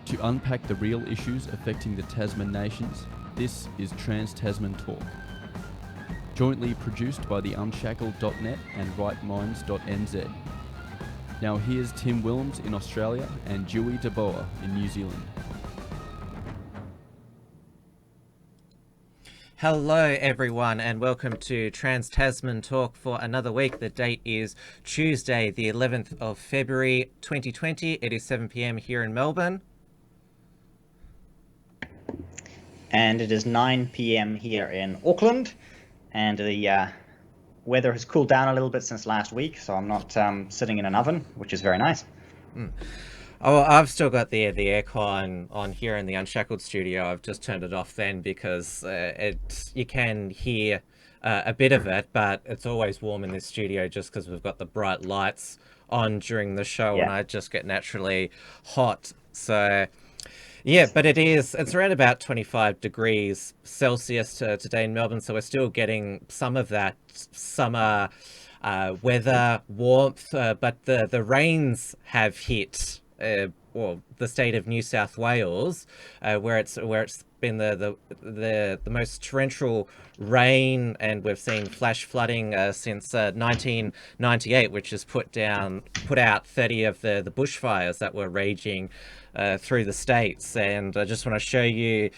To unpack the real issues affecting the Tasman nations, this is Trans-Tasman Talk. Jointly produced by the Unshackled.net and rightminds.nz. Now here's Tim Willems in Australia and Dewey DeBoer in New Zealand. Hello everyone and welcome to Trans-Tasman Talk for another week. The date is Tuesday the 11th of February 2020. It is 7 p.m. here in Melbourne. And it is 9 p.m. here in Auckland, and the weather has cooled down a little bit since last week, so I'm not sitting in an oven, which is very nice. Oh, I've still got the aircon on here in the Unshackled studio. I've just turned it off then because you can hear a bit of it, but it's always warm in this studio just because we've got the bright lights on during the show, and I just get naturally hot. So yeah, but it's around about 25 degrees Celsius today in Melbourne, so we're still getting some of that summer weather warmth, but the rains have hit the state of New South Wales, where it's been the most torrential rain, and we've seen flash flooding since 1998, which has put out 30 of the bushfires that were raging through the states. And I just want to show you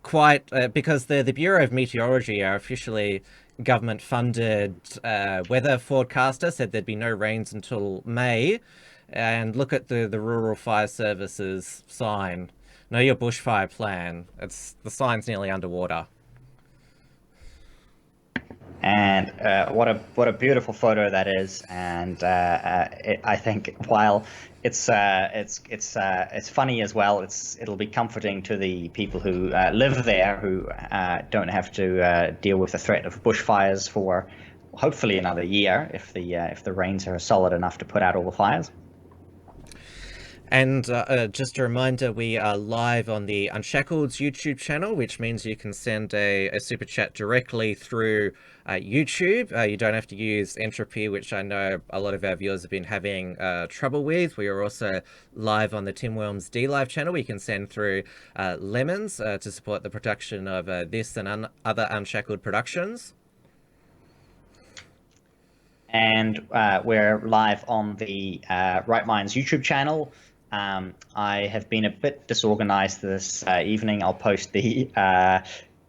because the Bureau of Meteorology, our officially government-funded weather forecaster, said there'd be no rains until May. And look at the Rural Fire Services sign. Know your bushfire plan. The sign's nearly underwater. And what a beautiful photo that is. And I think while it's funny as well, it'll be comforting to the people who live there, who don't have to deal with the threat of bushfires for hopefully another year if the rains are solid enough to put out all the fires. And just a reminder, we are live on the Unshackled's YouTube channel, which means you can send a super chat directly through YouTube. You don't have to use Entropy, which I know a lot of our viewers have been having trouble with. We are also live on the Tim Willems D-Live channel. We can send through lemons to support the production of this and other Unshackled productions. And we're live on the Right Minds YouTube channel. I have been a bit disorganized this evening. I'll post the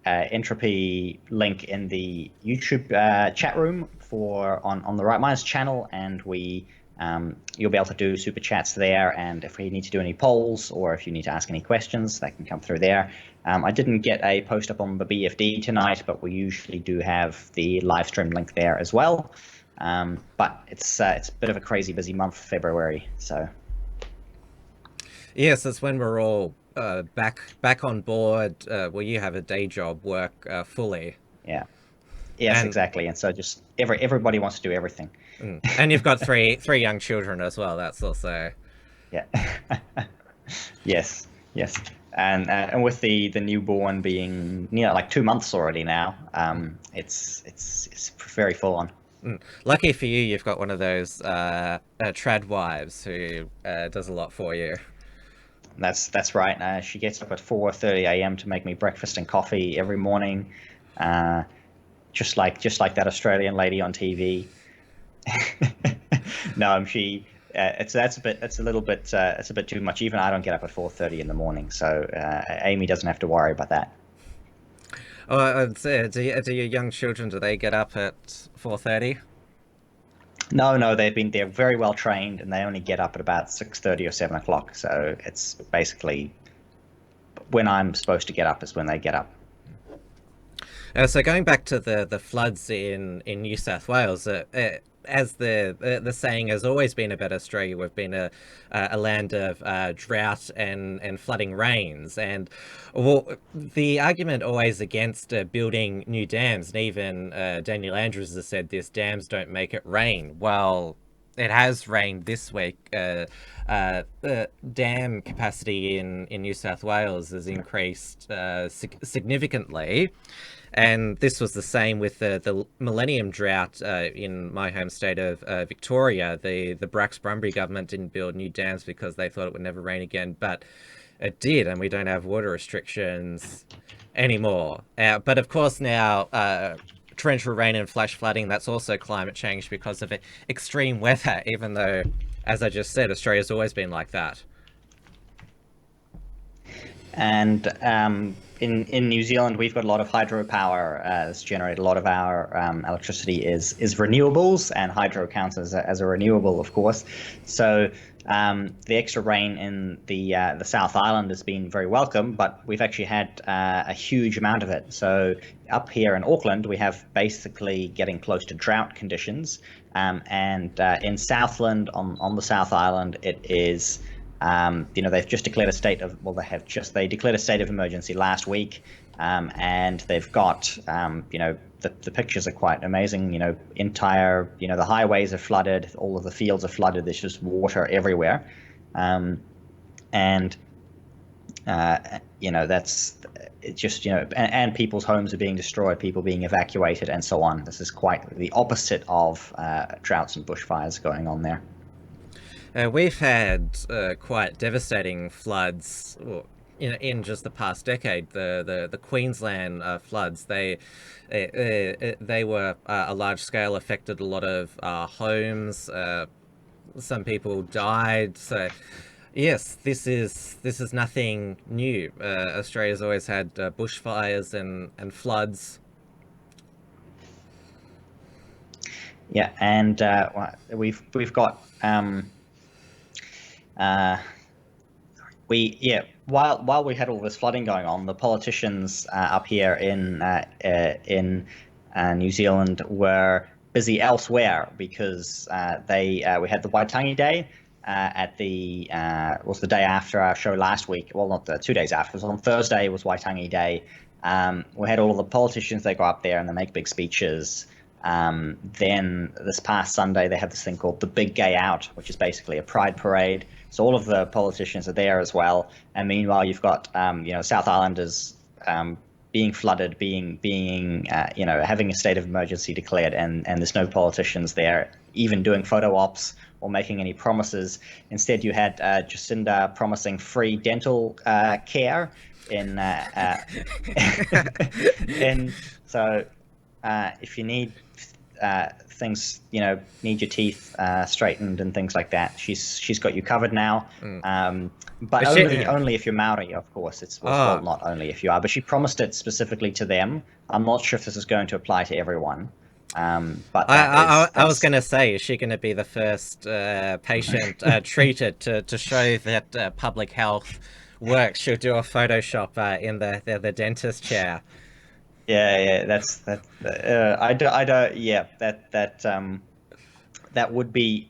Entropy link in the YouTube chat room on the Right Minds channel, and you'll be able to do super chats there. And if we need to do any polls or if you need to ask any questions, that can come through there. I didn't get a post up on the BFD tonight, but we usually do have the live stream link there as well. But it's a bit of a crazy busy month, February. So yes, that's when we're all back on board. Well, you have a day job, work fully. Yeah. Yes, exactly. And so just everybody wants to do everything. And you've got three young children as well. That's also yes. And with the newborn being like 2 months already now, it's very full on. Lucky for you, you've got one of those trad wives who does a lot for you. That's right. She gets up at 4:30 a.m. to make me breakfast and coffee every morning, just like that Australian lady on TV. No, it's a bit too much. Even I don't get up at 4:30 in the morning, so Amy doesn't have to worry about that. Oh, I'd say, do your young children, do they get up at 4:30? No, they're very well trained, and they only get up at about 6:30 or 7 o'clock. So it's basically when I'm supposed to get up is when they get up. So going back to the floods in New South Wales, as the saying has always been about Australia, we've been a land of drought and flooding rains, and the argument always against building new dams, and even Daniel Andrews has said this: dams don't make it rain. Well, it has rained this week. the dam capacity in New South Wales has increased significantly. And this was the same with the millennium drought in my home state of Victoria. The Bracks-Brumby government didn't build new dams because they thought it would never rain again, but it did, and we don't have water restrictions anymore. But of course now, torrential rain and flash flooding, that's also climate change because of extreme weather, even though, as I just said, Australia's always been like that. And in New Zealand, we've got a lot of hydropower that's generated. A lot of our electricity is renewables, and hydro counts as a renewable, of course. So the extra rain in the South Island has been very welcome, but we've actually had a huge amount of it. So up here in Auckland, we have basically getting close to drought conditions, and in Southland on the South Island, it is. They've just declared a state of, they declared a state of emergency last week, and they've got, the pictures are quite amazing. The highways are flooded, all of the fields are flooded. There's just water everywhere, that's it's just, and people's homes are being destroyed, people being evacuated, and so on. This is quite the opposite of droughts and bushfires going on there. We've had quite devastating floods in just the past decade. The Queensland floods, they were a large scale, affected a lot of homes. Some people died. So yes, this is nothing new. Australia's always had bushfires and floods. Yeah, and we've got. While we had all this flooding going on, the politicians up here in New Zealand were busy elsewhere because we had the Waitangi Day was the day after our show last week. Well, not the 2 days after. It was on Thursday. Was Waitangi Day. We had all of the politicians. They go up there and they make big speeches. Then this past Sunday, they had this thing called the Big Gay Out, which is basically a pride parade. So all of the politicians are there as well. And meanwhile, you've got, South Islanders being flooded, having a state of emergency declared, and there's no politicians there even doing photo ops or making any promises. Instead, you had Jacinda promising free dental care if you need things, need your teeth straightened and things like that, she's got you covered now. But only if you're Maori, of course. Well, not only if you are, but she promised it specifically to them. I'm not sure if this is going to apply to everyone. But I was going to say, is she going to be the first patient treated to show that public health works? She'll do a Photoshop in the dentist chair. Yeah, that would be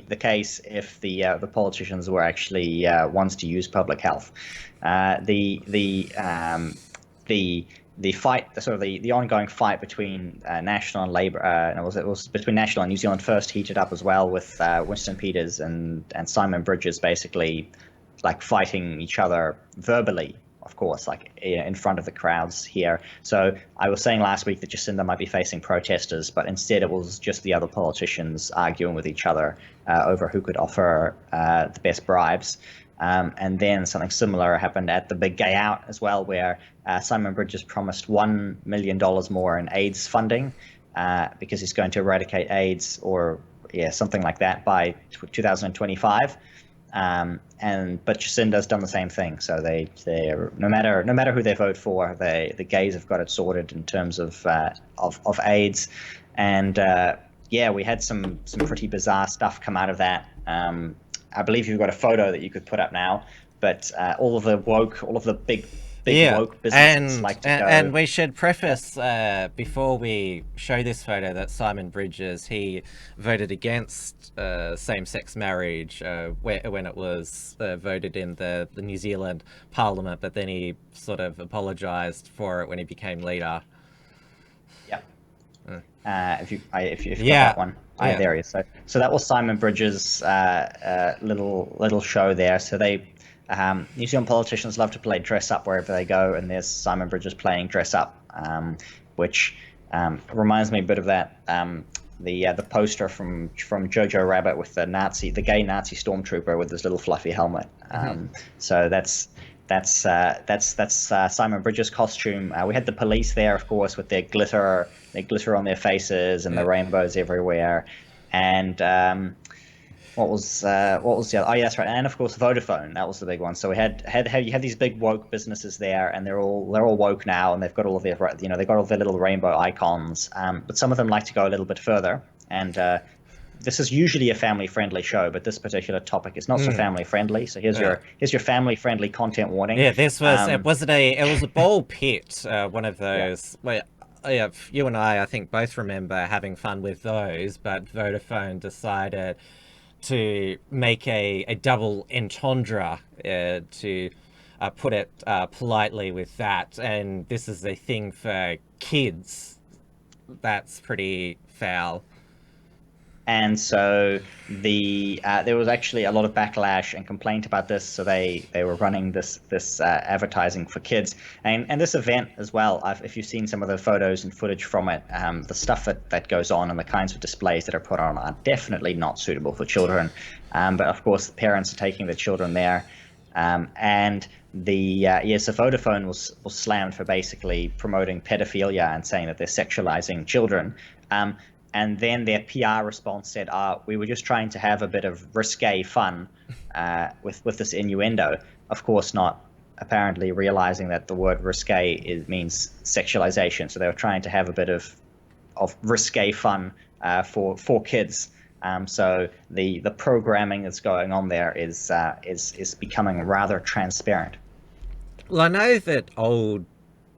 the case if the politicians were actually ones to use public health. The ongoing fight between National and Labour, it was between National and New Zealand First, heated up as well, with Winston Peters and Simon Bridges basically like fighting each other verbally, of course, like in front of the crowds here. So I was saying last week that Jacinda might be facing protesters, but instead it was just the other politicians arguing with each other over who could offer the best bribes. And then something similar happened at the Big Gay Out as well, where Simon Bridges promised $1 million more in AIDS funding because he's going to eradicate AIDS or something like that by 2025. But Jacinda's done the same thing. So they're no matter who they vote for, the gays have got it sorted in terms of AIDS. And we had some pretty bizarre stuff come out of that. I believe you've got a photo that you could put up now, but all of the big woke businesses like to go. And we should preface before we show this photo that Simon Bridges, he voted against same-sex marriage when it was voted in the New Zealand Parliament, but then he sort of apologised for it when he became leader. Yeah. if you've got Yeah. that one. Yeah. There he is. So that was Simon Bridges' little show there. So New Zealand politicians love to play dress up wherever they go, and there's Simon Bridges playing dress up, which reminds me a bit of that the poster from Jojo Rabbit with the gay Nazi stormtrooper with his little fluffy helmet. So that's Simon Bridges' costume. We had the police there, of course, with their glitter on their faces and the rainbows everywhere. And what was the other? Oh, yeah, that's right. And of course, Vodafone. That was the big one. So we you had these big woke businesses there, and they're all woke now, and they've got all of their they've got all their little rainbow icons. But some of them like to go a little bit further. And this is usually a family-friendly show, but this particular topic is not so family-friendly. So here's your family-friendly content warning. Yeah, this was it was a ball pit, one of those. Yeah. Well, you and I think both remember having fun with those, but Vodafone decided to make a double entendre, to put it politely with that, and this is a thing for kids. That's pretty foul. And so there was actually a lot of backlash and complaint about this. So they were running this advertising for kids, and this event as well. If you've seen some of the photos and footage from it, the stuff that goes on and the kinds of displays that are put on are definitely not suitable for children. But of course, the parents are taking the children there, and so Vodafone was slammed for basically promoting pedophilia and saying that they're sexualizing children. And then their PR response said, we were just trying to have a bit of risque fun with this innuendo. Of course, not apparently realizing that the word risque means sexualization. So they were trying to have a bit of risque fun for kids. So the programming that's going on there is becoming rather transparent. Well, I know that old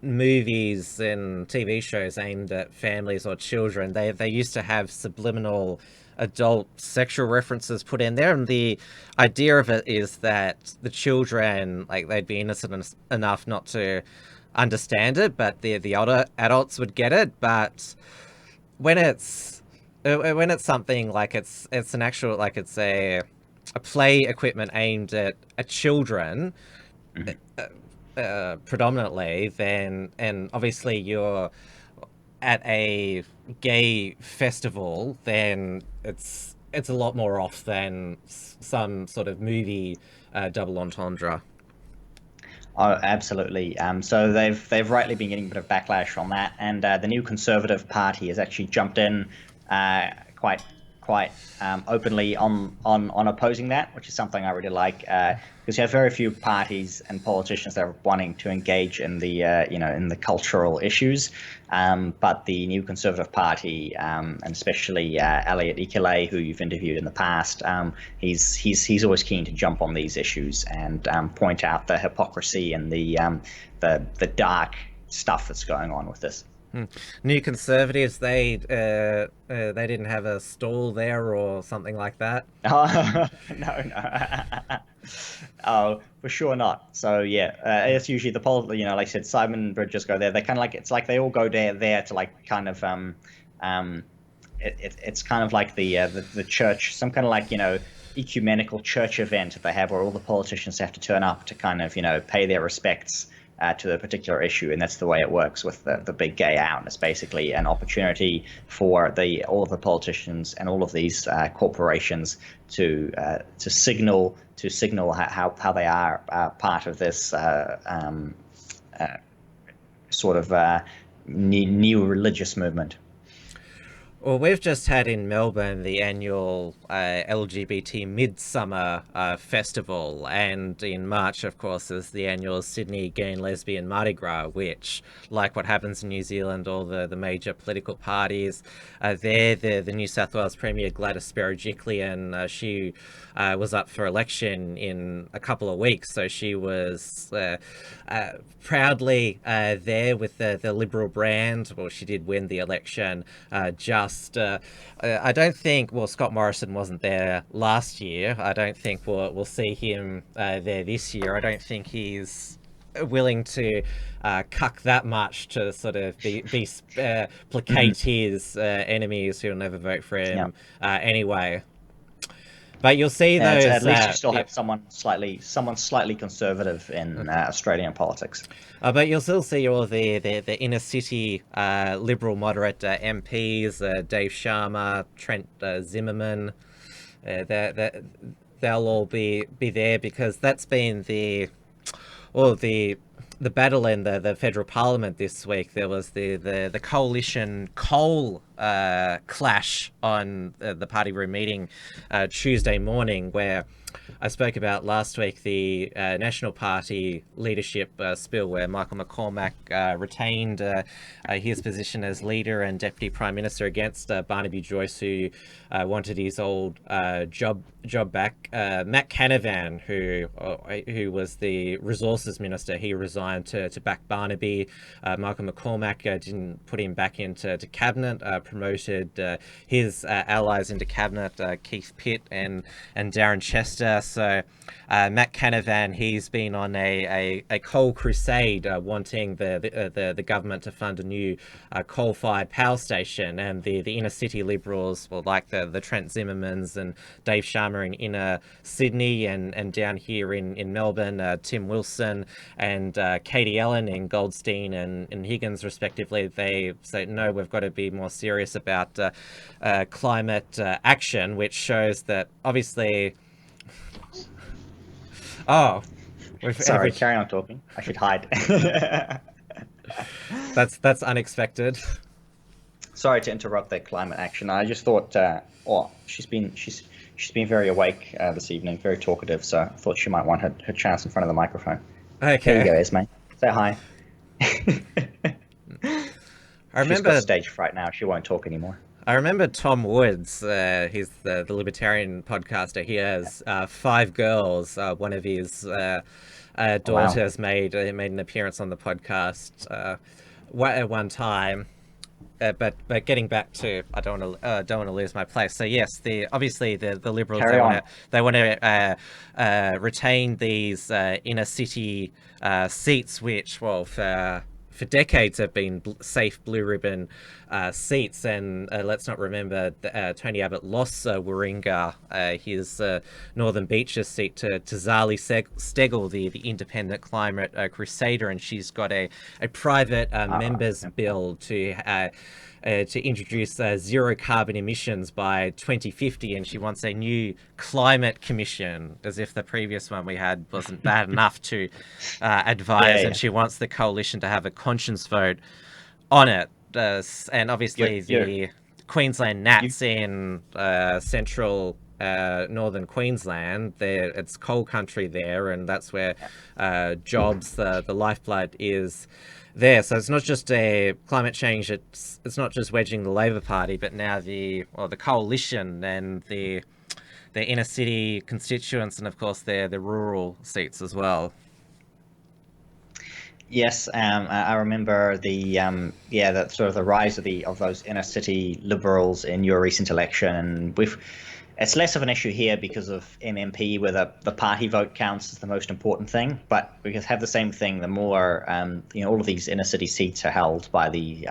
movies and TV shows aimed at families or children, they used to have subliminal adult sexual references put in there, and the idea of it is that the children, like, they'd be innocent enough not to understand it, but the older adults would get it. But when it's something like it's an actual, like, it's a play equipment aimed at children, predominantly, then, and obviously you're at a gay festival, then it's a lot more off than some sort of movie double entendre. Oh, absolutely. So they've rightly been getting a bit of backlash on that, and the new Conservative Party has actually jumped in quite openly on opposing that, which is something I really like, because you have very few parties and politicians that are wanting to engage in the in the cultural issues, but the new Conservative Party, and especially Elliot Ikele, who you've interviewed in the past, he's always keen to jump on these issues and point out the hypocrisy and the dark stuff that's going on with this. New Conservatives, they didn't have a stall there or something like that? No. Oh, for sure not. So yeah, it's usually like I said, Simon Bridges go there. They kind of like, it's like they all go there to like kind of it's kind of like the church, some kind of like ecumenical church event that they have where all the politicians have to turn up to kind of pay their respects to the particular issue, and that's the way it works with the big gay out. It's basically an opportunity for all of the politicians and all of these corporations to signal how they are part of this sort of new religious movement. Well, we've just had in Melbourne the annual LGBT Midsummer Festival, and in March, of course, is the annual Sydney Gay and Lesbian Mardi Gras, which, like what happens in New Zealand, all the major political parties there. The New South Wales Premier Gladys Berejiklian, she was up for election in a couple of weeks, so she was proudly there with the Liberal brand. Well, she did win the election. I don't think, well, Scott Morrison wasn't there last year. I don't think we'll see him there this year. I don't think he's willing to cuck that much to sort of placate his enemies who'll never vote for him anyway. But you'll see those. At least you still have someone slightly conservative in Australian politics. But you'll still see all the inner city liberal moderate MPs, Dave Sharma, Trent Zimmerman. They'll all be there because that's been the battle in the federal parliament this week. There was the coalition coal clash on the party room meeting Tuesday morning, where I spoke about last week the National Party leadership spill, where Michael McCormack retained his position as leader and Deputy Prime Minister against Barnaby Joyce, who wanted his old job back. Matt Canavan, who was the Resources Minister, he resigned to back Barnaby. Michael McCormack didn't put him back into cabinet, promoted his allies into cabinet, Keith Pitt and Darren Chester. So Matt Canavan, he's been on a coal crusade, wanting the government to fund a new coal-fired power station, and the inner city Liberals, well, like the Trent Zimmermans and Dave Sharma in inner Sydney, and down here in Melbourne, Tim Wilson and Katie Ellen in Goldstein and Higgins respectively. They say, no, we've got to be more serious about climate action, which shows that obviously... Sorry, carry on talking. I should hide. That's unexpected. Sorry to interrupt that climate action. I just thought, she's been very awake this evening, very talkative. So I thought she might want her chance in front of the microphone. Okay. There you go, Esme. Say hi. She's got stage fright now. She won't talk anymore. I remember Tom Woods. He's the libertarian podcaster. He has 5 girls. One of his daughters made an appearance on the podcast at one time. But getting back to, I don't want to lose my place. So yes, obviously the Liberals, they want to retain these inner city seats, which, well, for decades have been safe blue ribbon seats. And let's not remember Tony Abbott lost Warringah, his Northern Beaches seat, to Zali Steggall, the independent climate crusader, and she's got a private members bill to introduce zero carbon emissions by 2050, and she wants a new climate commission, as if the previous one we had wasn't bad enough to advise, and she wants the coalition to have a conscience vote on it. And obviously the Queensland Nats in central northern Queensland, it's coal country there, and that's where jobs, the lifeblood is there. So it's not just a climate change, it's not just wedging the Labor Party, but now the coalition and the inner city constituents, and of course the rural seats as well. Yes, I remember the sort of the rise of those inner city Liberals in your recent election, and it's less of an issue here because of MMP, where the party vote counts as the most important thing. But we have the same thing. The more all of these inner city seats are held by the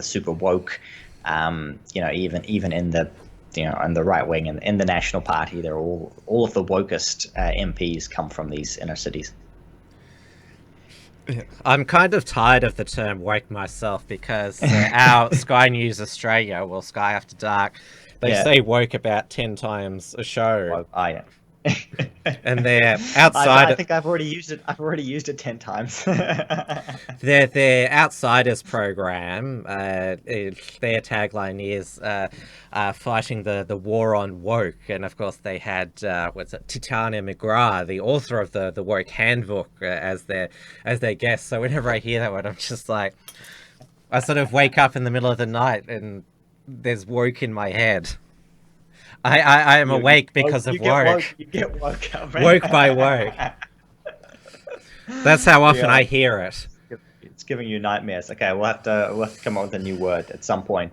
super woke, even in the in the right wing and in the National Party, they're all of the wokest MPs come from these inner cities. I'm kind of tired of the term woke myself, because our Sky News Australia, well, Sky After Dark, they say woke about 10 times a show. Yeah. And they're outside. I think I've already used it. I've already used it 10 times. Their Outsiders program, their tagline is fighting the war on woke, and of course they had Titania McGrath, the author of the woke handbook, as their guest. So whenever I hear that word, I'm just like, I sort of wake up in the middle of the night and there's woke in my head. I am awake because of woke. You get woke up, man. Woke by woke. That's how often I hear it. It's giving you nightmares. Okay, we'll have to come up with a new word at some point.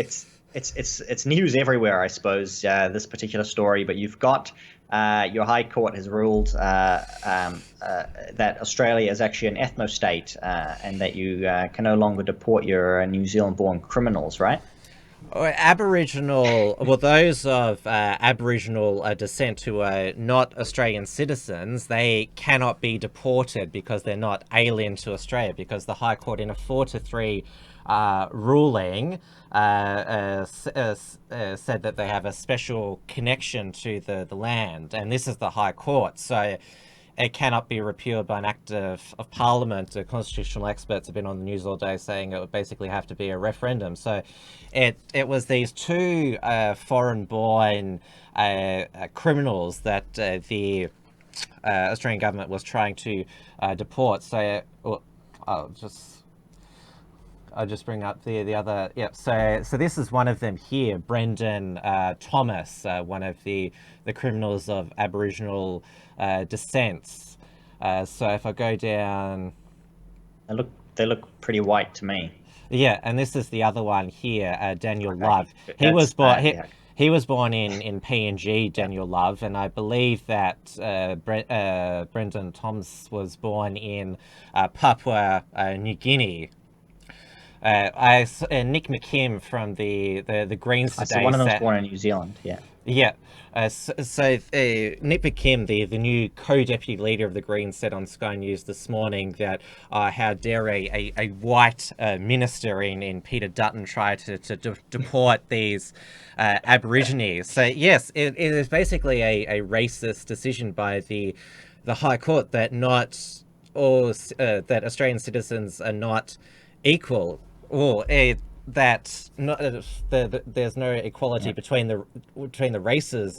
It's it's news everywhere, I suppose. This particular story, but you've got your High Court has ruled that Australia is actually an ethno-state, and that you can no longer deport your New Zealand-born criminals, right? Aboriginal, well, those of Aboriginal descent who are not Australian citizens, they cannot be deported because they're not alien to Australia, because the High Court in a 4-3 ruling said that they have a special connection to the land, and this is the High Court, so it cannot be repealed by an act of Parliament. The constitutional experts have been on the news all day saying it would basically have to be a referendum. So it was these two foreign-born criminals that the Australian government was trying to deport. So I'll just bring up the other. Yep. So this is one of them here, Brendan Thomas, one of the criminals of Aboriginal descents. So if I go down, they look pretty white to me. Yeah, and this is the other one here, Daniel Love. He was born. He was born in PNG, Daniel Love, and I believe that Brendan Thomas was born in Papua New Guinea. Nick McKim from the Greens today. So one of them was born in New Zealand. Yeah. Yeah. So Nick McKim, the new co-deputy leader of the Greens, said on Sky News this morning that how dare a white minister in Peter Dutton try to deport these Aborigines. So yes, it is basically a racist decision by the High Court that not all that Australian citizens are not equal, or that there's no equality between the races.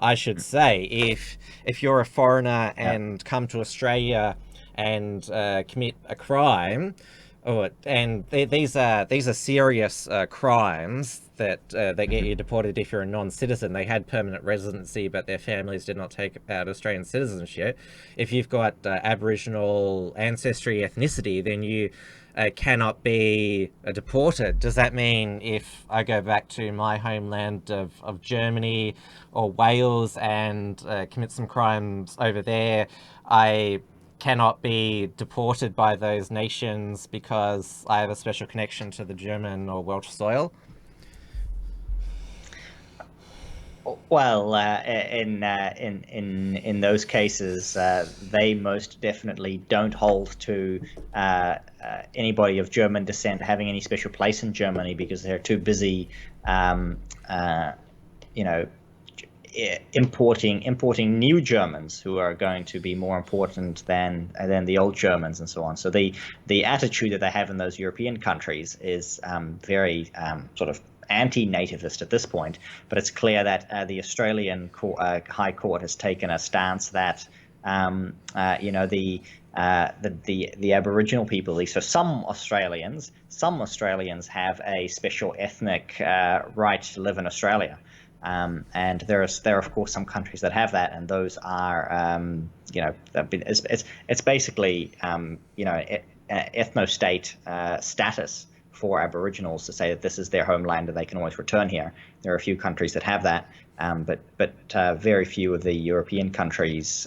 I should say, if you're a foreigner and come to Australia and commit a crime, these are serious crimes that get you deported if you're a non-citizen. They had permanent residency, but their families did not take out Australian citizenship. If you've got Aboriginal ancestry, ethnicity, then you cannot be deported. Does that mean if I go back to my homeland of Germany or Wales and commit some crimes over there, I cannot be deported by those nations because I have a special connection to the German or Welsh soil? Well, in those cases, they most definitely don't hold to anybody of German descent having any special place in Germany, because they're too busy, importing new Germans who are going to be more important than the old Germans and so on. So the attitude that they have in those European countries is very sort of anti-nativist at this point, but it's clear that the Australian High Court has taken a stance that the Aboriginal people, so some Australians have a special ethnic right to live in Australia, and there are of course some countries that have that, and those are it's basically ethno-state status for Aboriginals to say that this is their homeland and they can always return here. There are a few countries that have that, but very few of the European countries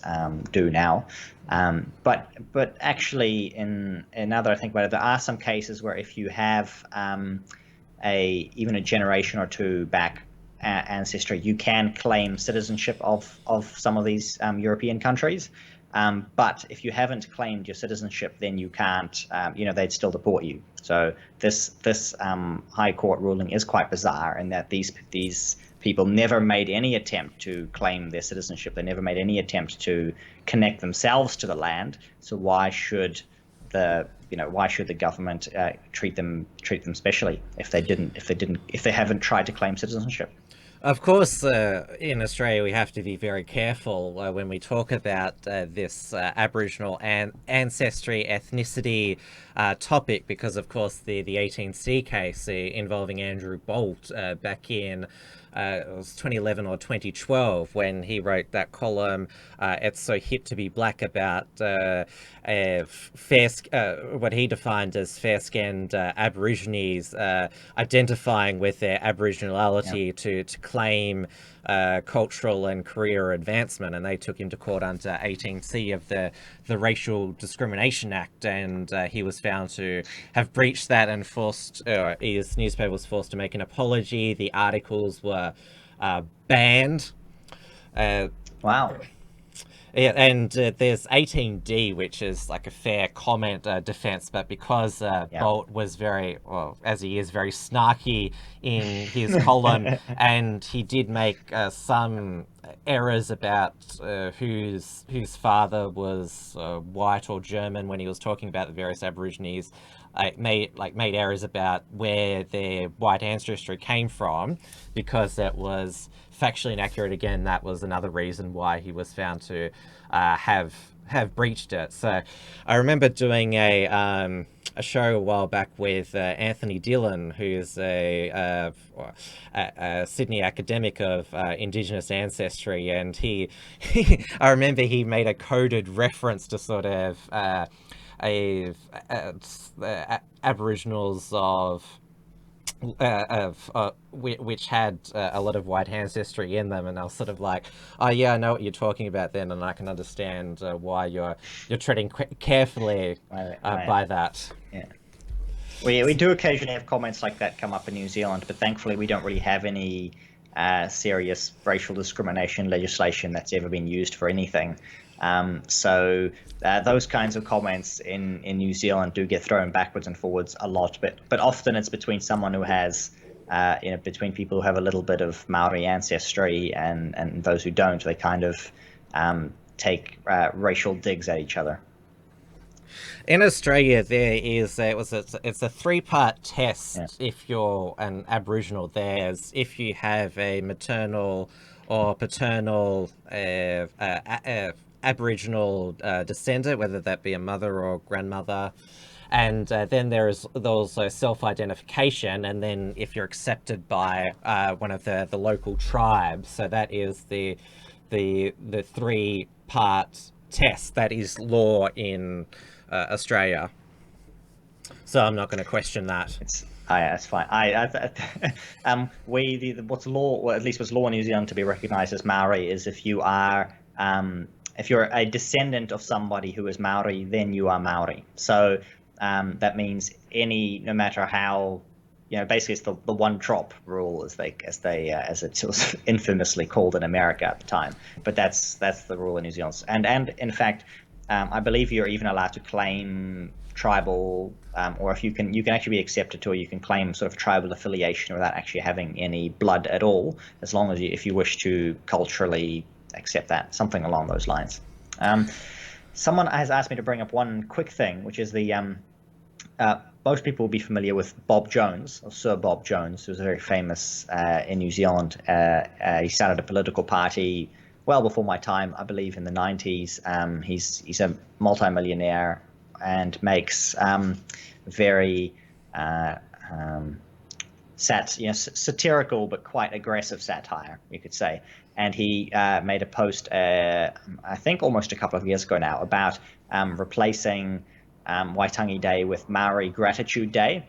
do now. But actually, now that I think about it, there are some cases where if you have even a generation or two back ancestry, you can claim citizenship of some of these European countries. But if you haven't claimed your citizenship, then you can't, they'd still deport you. So this High Court ruling is quite bizarre in that these people never made any attempt to claim their citizenship. They never made any attempt to connect themselves to the land. So why should the government treat them specially if they haven't tried to claim citizenship? Of course, in Australia, we have to be very careful when we talk about this Aboriginal ancestry, ethnicity topic, because, of course, the 18C case involving Andrew Bolt back in it was 2011 or 2012 when he wrote that column, It's So Hip to Be Black, about what he defined as fair-skinned Aborigines identifying with their Aboriginality to claim cultural and career advancement, and they took him to court under 18C of the Racial Discrimination Act, and he was found to have breached that and his newspaper was forced to make an apology. The articles were banned. Wow. Yeah, and there's 18D, which is like a fair comment defense, but because Bolt was very, well, as he is, very snarky in his column, and he did make some errors about whose father was white or German when he was talking about the various Aborigines, made errors about where their white ancestry came from, because it was factually inaccurate. Again, that was another reason why he was found to have breached it. So I remember doing a show a while back with Anthony Dillon, who's a Sydney academic of Indigenous ancestry, and he I remember he made a coded reference to sort of Aboriginals which had a lot of white ancestry in them, and I was sort of like, oh yeah, I know what you're talking about then, and I can understand why you're treading carefully by that. Yeah. We do occasionally have comments like that come up in New Zealand, but thankfully we don't really have any serious racial discrimination legislation that's ever been used for anything. So those kinds of comments in New Zealand do get thrown backwards and forwards a lot, but often it's between someone who has, between people who have a little bit of Maori ancestry and those who don't. They kind of take racial digs at each other. In Australia, there is it's a three-part test. If you're an Aboriginal, there's if you have a maternal or paternal Aboriginal descendant, whether that be a mother or grandmother, and then there's also self-identification, and then if you're accepted by one of the local tribes. So that is the three-part test that is law in Australia. So I'm not going to question that. That's fine. What's law, or at least what's law in New Zealand to be recognised as Maori, is if you are if you're a descendant of somebody who is Maori, then you are Maori. So that means no matter how, basically it's the one drop rule, as it was infamously called in America at the time. But that's the rule in New Zealand. And in fact, I believe you're even allowed to claim tribal, or if you can actually be accepted to, or you can claim sort of tribal affiliation without actually having any blood at all, as long as if you wish to culturally accept that, something along those lines. Someone has asked me to bring up one quick thing, which is most people will be familiar with Bob Jones, or Sir Bob Jones, who was very famous in New Zealand. He started a political party well before my time, I believe in the 90s. He's a multimillionaire and makes very satirical but quite aggressive satire, you could say. And he made a post, I think almost a couple of years ago now, about replacing Waitangi Day with Maori Gratitude Day,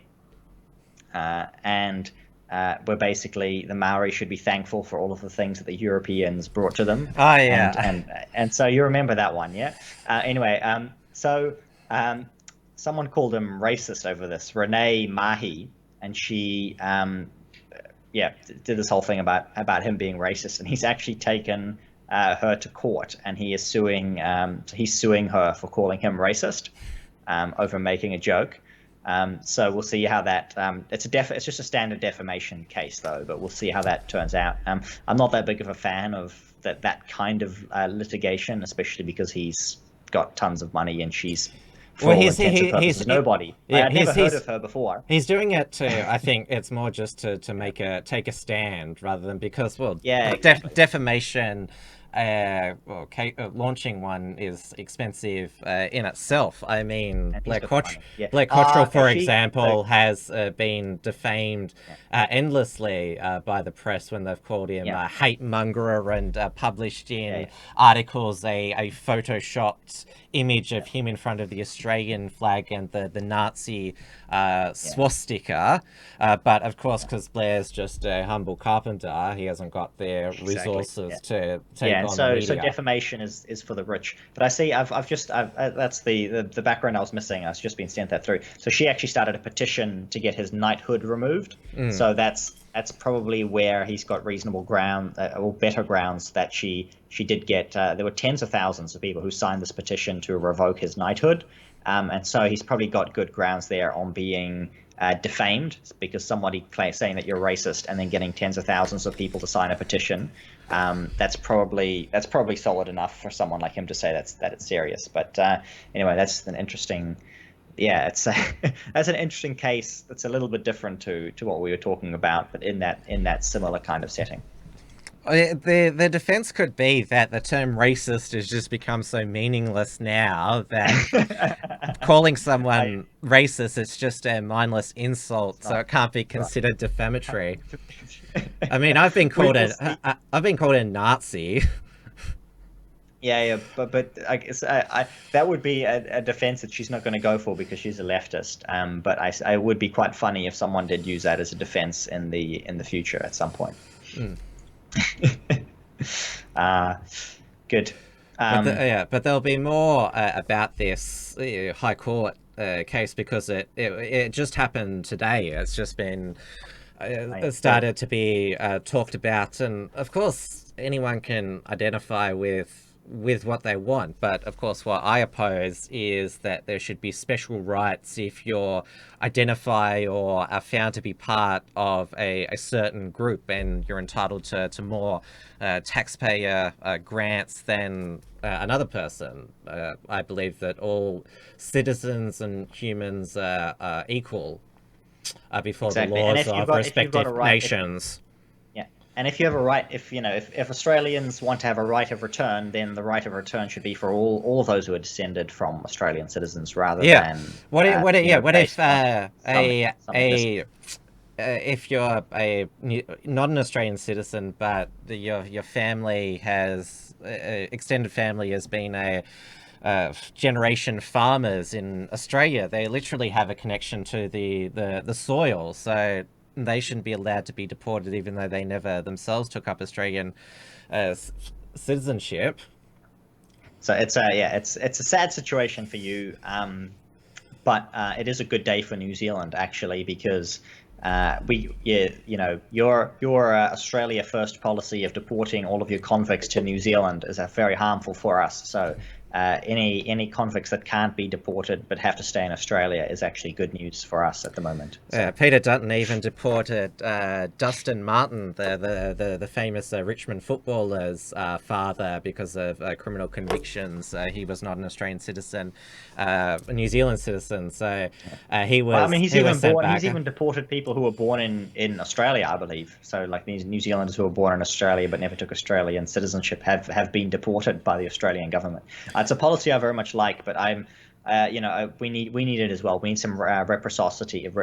and where basically the Maori should be thankful for all of the things that the Europeans brought to them. Oh yeah, and so you remember that one, yeah? Anyway, so someone called him racist over this, Renee Mahi, and she did this whole thing about him being racist, and he's actually taken her to court, and he's suing her for calling him racist over making a joke. So we'll see how that it's just a standard defamation case though, but we'll see how that turns out. I'm not that big of a fan of that kind of litigation, especially because he's got tons of money and she's he's nobody. I'd never heard of her before. He's doing it to, I think it's more just to take a stand rather than because, well, exactly. Defamation launching one is expensive in itself. I mean, And he's Blair, got the money. Yeah. Blair Cottrell, Okay, for example, has been defamed endlessly by the press when they've called him a hate mongerer and published in articles a photoshopped image of him in front of the Australian flag and the Nazi swastika. But of course, because Blair's just a humble carpenter, he hasn't got the resources to take on the media. So defamation is for the rich. But I see, that's the background I was missing. I've just been sent that through. So she actually started a petition to get his knighthood removed. So that's probably where he's got reasonable ground or better grounds that she did get. There were tens of thousands of people who signed this petition to revoke his knighthood, and so he's probably got good grounds there on being defamed, because somebody saying that you're racist and then getting tens of thousands of people to sign a petition. That's probably solid enough for someone like him to say that it's serious. But anyway, that's an interesting. Yeah, it's that's an interesting case. That's a little bit different to what we were talking about, but in that similar kind of setting. The defense could be that the term racist has just become so meaningless now that calling someone racist, it's just a mindless insult, so it can't be considered defamatory. I mean, I've been called a Nazi. Yeah, but I guess that would be a defense that she's not going to go for because she's a leftist. But I would be quite funny if someone did use that as a defense in the future at some point. Good. But there'll be more about this High Court case because it just happened today. It's just been started to be talked about, and of course anyone can identify with what they want, but of course what I oppose is that there should be special rights if you're identify or are found to be part of a certain group, and you're entitled to more taxpayer grants than another person. I believe that all citizens and humans are equal before the laws of respective nations. And if you have a right, if Australians want to have a right of return, then the right of return should be for all those who are descended from Australian citizens, rather than if you're not an Australian citizen, but your family has extended family has been a generation farmers in Australia, they literally have a connection to the soil, so they shouldn't be allowed to be deported, even though they never themselves took up Australian citizenship. So it's a sad situation for you, but it is a good day for New Zealand actually, because your Australia First policy of deporting all of your convicts to New Zealand is very harmful for us. So any convicts that can't be deported but have to stay in Australia is actually good news for us at the moment. So. Peter Dutton even deported Dustin Martin, the famous Richmond footballer's father, because of criminal convictions. He was not an Australian citizen, a New Zealand citizen. So he was. Well, I mean, he's even deported people who were born in Australia, I believe. So like these New Zealanders who were born in Australia but never took Australian citizenship have been deported by the Australian government. It's a policy I very much like, but we need it as well. We need some reciprocity. It's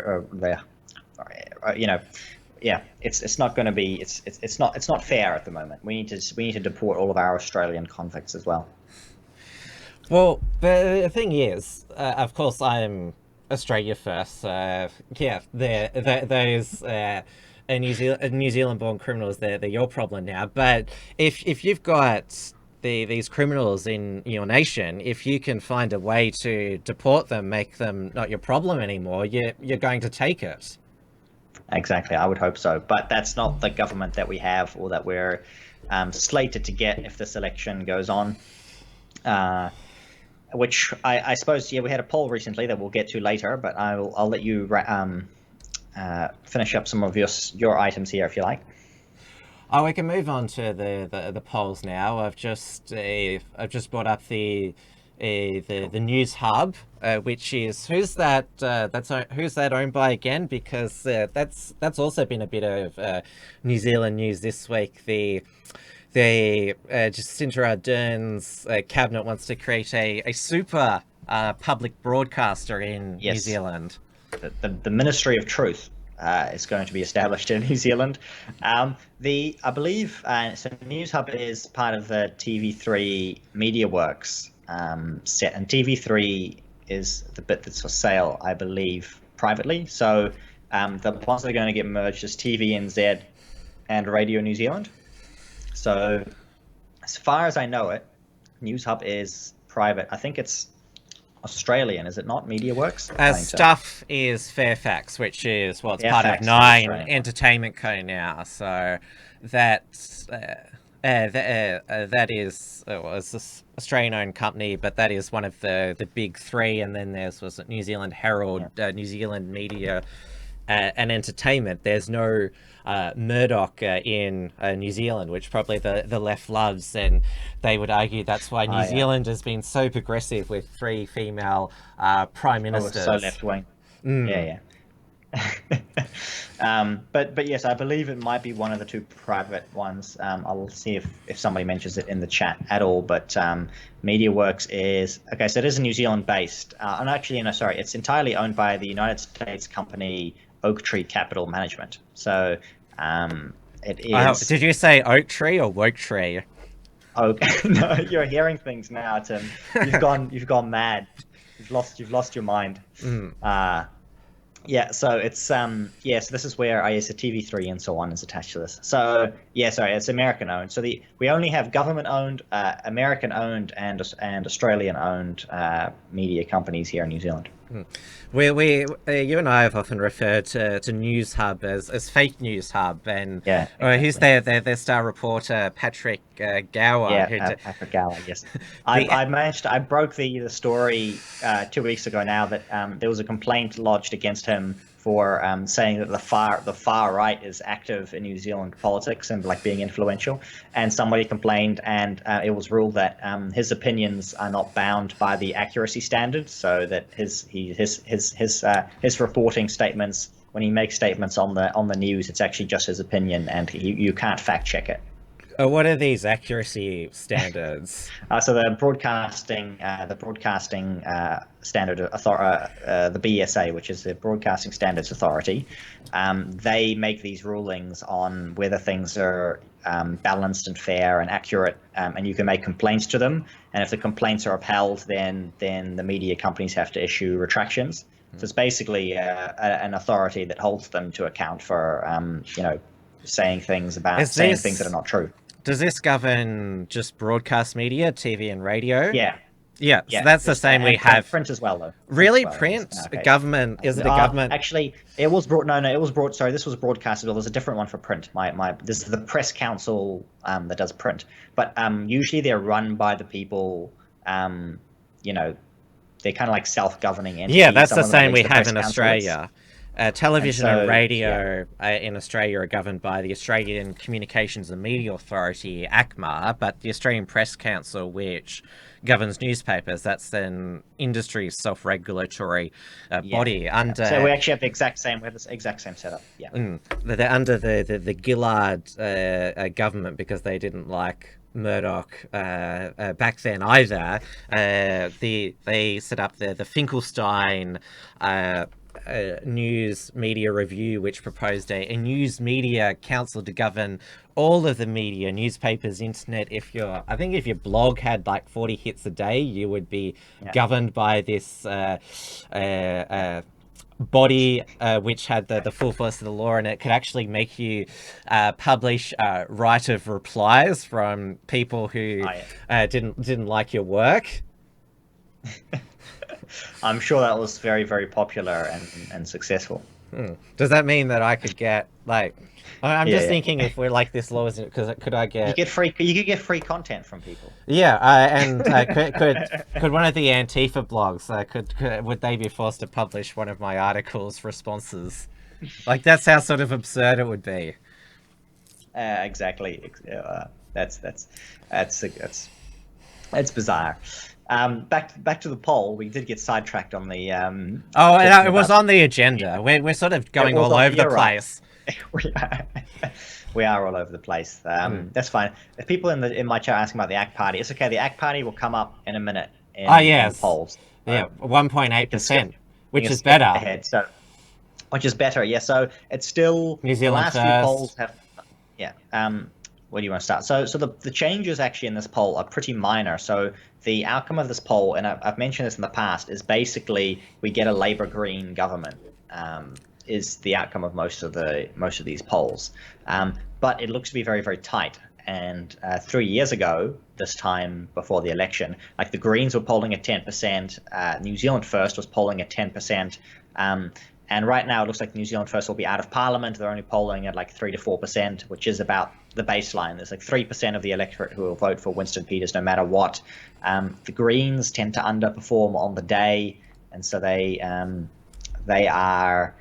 not going to be. It's not fair at the moment. We need to deport all of our Australian convicts as well. Well, the thing is, of course, I'm Australia first. Those. New Zealand-born criminals, they're your problem now. But if you've got these criminals in your nation, if you can find a way to deport them, make them not your problem anymore, you're going to take it. Exactly, I would hope so. But that's not the government that we have, or that we're slated to get if this election goes on. Which I suppose, we had a poll recently that we'll get to later, but I'll let you finish up some of your items here if you like. Oh, we can move on to the polls now. I've just brought up the news hub, which is who's that owned by again? Because that's also been a bit of New Zealand news this week. Jacinda Ardern's cabinet wants to create a super public broadcaster in New Zealand. The Ministry of Truth is going to be established in New Zealand. I believe so News Hub is part of the TV3 MediaWorks set, and TV3 is the bit that's for sale, I believe, privately. So the ones that are going to get merged is TVNZ and Radio New Zealand. So as far as I know it, News Hub is private. I think it's Australian, is it not? MediaWorks? Stuff is Fairfax, which is, well, it's part of Nine Entertainment Co. now. So that's that is it's this Australian-owned company, but that is one of the big three. And then there's New Zealand Herald, New Zealand Media and Entertainment. There's no Murdoch in New Zealand, which probably the left loves, and they would argue that's why New Zealand has been so progressive with 3 female prime ministers. So left wing. But yes, I believe it might be one of the 2 private ones. I'll see if somebody mentions it in the chat at all. But MediaWorks is okay. So it is a New Zealand based, and actually, no, sorry, it's entirely owned by the United States company Oak Tree Capital Management. So it is. Did you say Oak Tree or Woke Tree? Oh no, you're hearing things now, Tim. You've gone mad. You've lost your mind. Yeah, so it's so this is where so TV3 and so on is attached to this. So it's American owned. So we only have government owned, American owned, and Australian owned media companies here in New Zealand. We you and I have often referred to News Hub as fake News Hub, and who's their star reporter, Patrick Gower. Patrick Gower. Yes, I broke the story 2 weeks ago now that there was a complaint lodged against him for saying that the far right is active in New Zealand politics and like being influential, and somebody complained, and it was ruled that his opinions are not bound by the accuracy standards, so that his reporting statements, when he makes statements on the news, it's actually just his opinion, and you can't fact check it. What are these accuracy standards? So the broadcasting standard the BSA, which is the Broadcasting Standards Authority, they make these rulings on whether things are balanced and fair and accurate, and you can make complaints to them. And if the complaints are upheld, then the media companies have to issue retractions. So it's basically an authority that holds them to account for saying things things that are not true. Does this govern just broadcast media, TV and radio? Yeah. So that's the same we have. Print as well, though. Really? Print? Okay. Government? Is it a government? Actually, it was brought. No, it was brought. Sorry, this was broadcast as well. There's a different one for print. This is the Press Council that does print. But usually they're run by the people. They're kind of like self-governing entities. Yeah, that's the same we have in Australia. Television and radio in Australia are governed by the Australian Communications and Media Authority, ACMA, but the Australian Press Council, which governs newspapers, that's an industry self-regulatory body. So we actually have the exact same setup. Yeah. They're under the Gillard government because they didn't like Murdoch back then either. They set up the Finkelstein news media review, which proposed a news media council to govern all of the media, newspapers, internet. I think if your blog had like 40 hits a day, you would be governed by this body which had the full force of the law, and it could actually make you publish right of replies from people who didn't like your work. I'm sure that was very, very popular and successful. Does that mean that I could get like? I'm just thinking if we're like this law, because could I get? You could get free content from people. Yeah, and could one of the Antifa blogs would they be forced to publish one of my articles' responses? Like that's how sort of absurd it would be. Exactly. That's bizarre. Back to the poll. We did get sidetracked on the. It was on the agenda. We're sort of going all over the place. We are all over the place. That's fine. If people in my chat are asking about the ACT Party, it's okay. The ACT Party will come up in a minute in the polls. Yeah, 1.8%, which is skip better. ahead, so which is better. Yeah, so it's still New Zealand the last first. few polls have. Yeah. Where do you want to start? So the changes actually in this poll are pretty minor. So the outcome of this poll, and I've mentioned this in the past, is basically we get a Labour Green government. Is the outcome of most of these polls, but it looks to be very, very tight. And 3 years ago, this time before the election, like the Greens were polling at 10%, New Zealand First was polling at 10%, and right now it looks like New Zealand First will be out of Parliament. They're only polling at like 3 to 4%, which is about the baseline. There's like 3% of the electorate who will vote for Winston Peters no matter what. The Greens tend to underperform on the day, and so they are.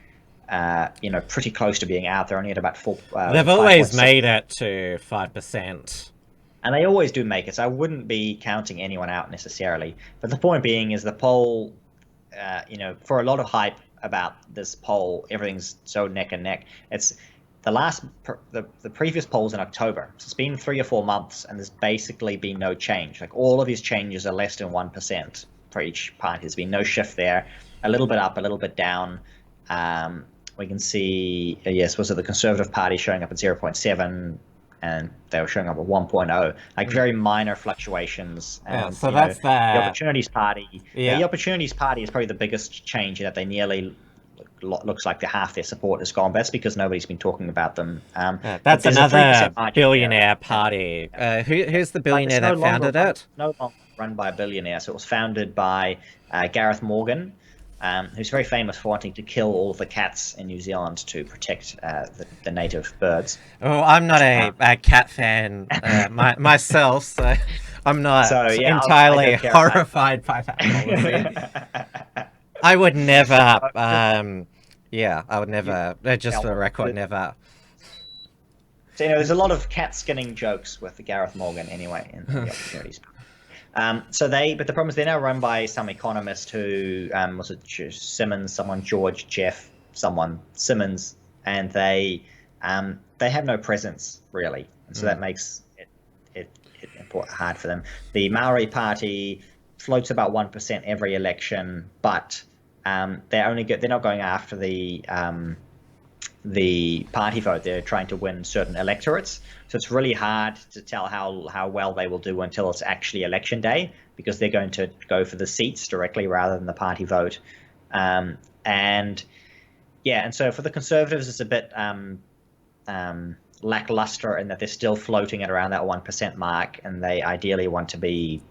Pretty close to being out. They're only at about 4. They've always made it to 5%. And they always do make it, so I wouldn't be counting anyone out necessarily. But the point being is the poll, for a lot of hype about this poll, everything's so neck and neck. It's the previous polls in October. So it's been 3 or 4 months, and there's basically been no change. Like all of these changes are less than 1% for each party. There's been no shift there. A little bit up, a little bit down. We can see, was it the Conservative Party showing up at 0.7, and they were showing up at 1.0, like very minor fluctuations. So that's the Opportunities Party. Yeah. The Opportunities Party is probably the biggest change, that they nearly looks like half their support is gone. But that's because nobody's been talking about them. That's another billionaire party. Who's the billionaire that founded it? No longer run by a billionaire. So it was founded by Gareth Morgan. Who's very famous for wanting to kill all of the cats in New Zealand to protect the native birds. Oh, I'm not a cat fan myself, so I'm not entirely horrified by that policy. I would never, I would never, just for the record, never. So, there's a lot of cat skinning jokes with the Gareth Morgan anyway in the Opportunities. But the problem is they're now run by some economist who was it Simmons, George, Jeff, Simmons, and they have no presence really, and so that makes it hard for them. The Maori Party floats about 1% every election, but they're not going after the party vote. They're trying to win certain electorates, so it's really hard to tell how well they will do until it's actually election day, because they're going to go for the seats directly rather than the party vote. And so for the Conservatives, it's a bit lackluster in that they're still floating at around that 1% mark, and they ideally want to be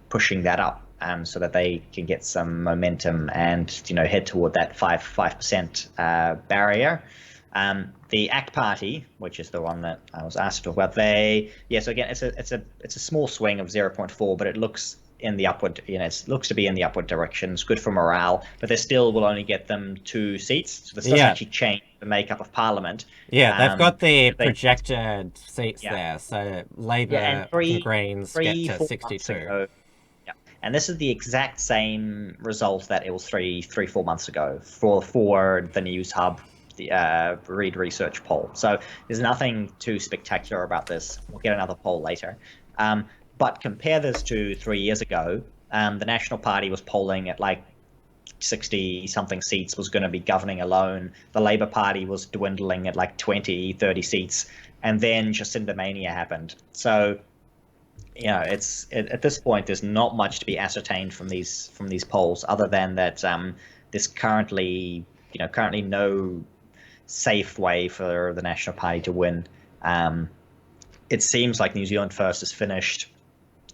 pushing that up so that they can get some momentum and head toward that 5% barrier. The ACT Party, which is the one that I was asked to talk about, so again it's a small swing of 0.4, but it looks in the upward, it looks to be in the upward direction. It's good for morale, but they still will only get them 2 seats, so this doesn't actually change the makeup of Parliament. They've got the projected seats there, so Labour and Greens get to 62. And this is the exact same result that it was 4 months ago for the News Hub, the Reed Research poll. So there's nothing too spectacular about this. We'll get another poll later. But compare this to 3 years ago. The National Party was polling at like 60-something seats, was going to be governing alone. The Labour Party was dwindling at like 20, 30 seats. And then Jacinda Mania happened. So at this point, there's not much to be ascertained from these polls, other than that there's currently no safe way for the National Party to win. It seems like New Zealand First is finished.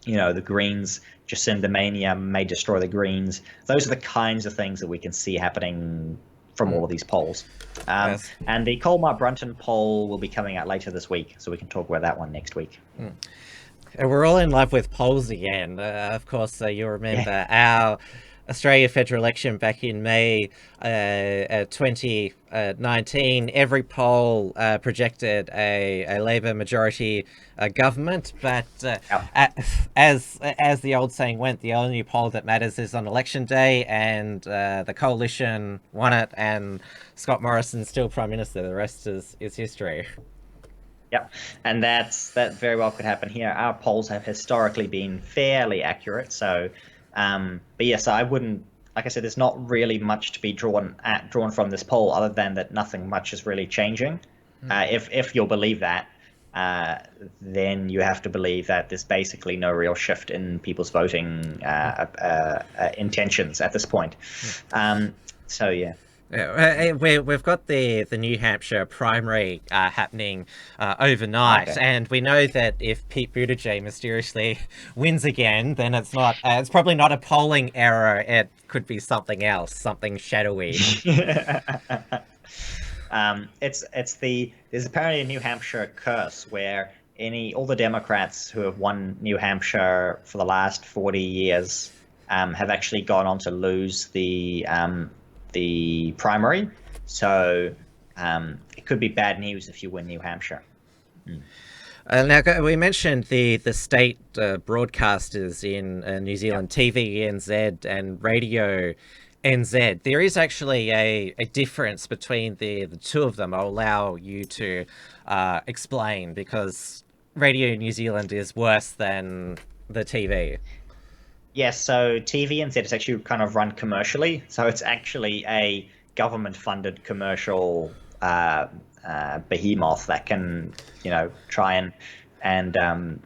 The Greens, Jacinda Mania may destroy the Greens. Those are the kinds of things that we can see happening from all of these polls. Yes. And the Colmar-Brunton poll will be coming out later this week, so we can talk about that one next week. And we're all in love with polls again. Of course, you remember our Australia federal election back in May 2019. Every poll projected a Labor majority government, but as the old saying went, the only poll that matters is on election day, and the coalition won it, and Scott Morrison's still Prime Minister. The rest is history. Yep, and that very well could happen here. Our polls have historically been fairly accurate, so but yes, I wouldn't. Like I said, there's not really much to be drawn from this poll, other than that nothing much is really changing. If you'll believe that, then you have to believe that there's basically no real shift in people's voting intentions at this point. So yeah. Yeah, we've got the New Hampshire primary happening overnight, Okay. and we know that if Pete Buttigieg mysteriously wins again, then it's probably not a polling error. It could be something else, something shadowy. There's apparently a New Hampshire curse where all the Democrats who have won New Hampshire for the last 40 years have actually gone on to lose the primary. So it could be bad news if you win New Hampshire. Now, we mentioned the state broadcasters in New Zealand, TV NZ and Radio NZ. There is actually a difference between the two of them. I'll allow you to explain, because Radio New Zealand is worse than the TV. Yes, so TV NZ is actually kind of run commercially. So it's actually a government-funded commercial behemoth that can, try and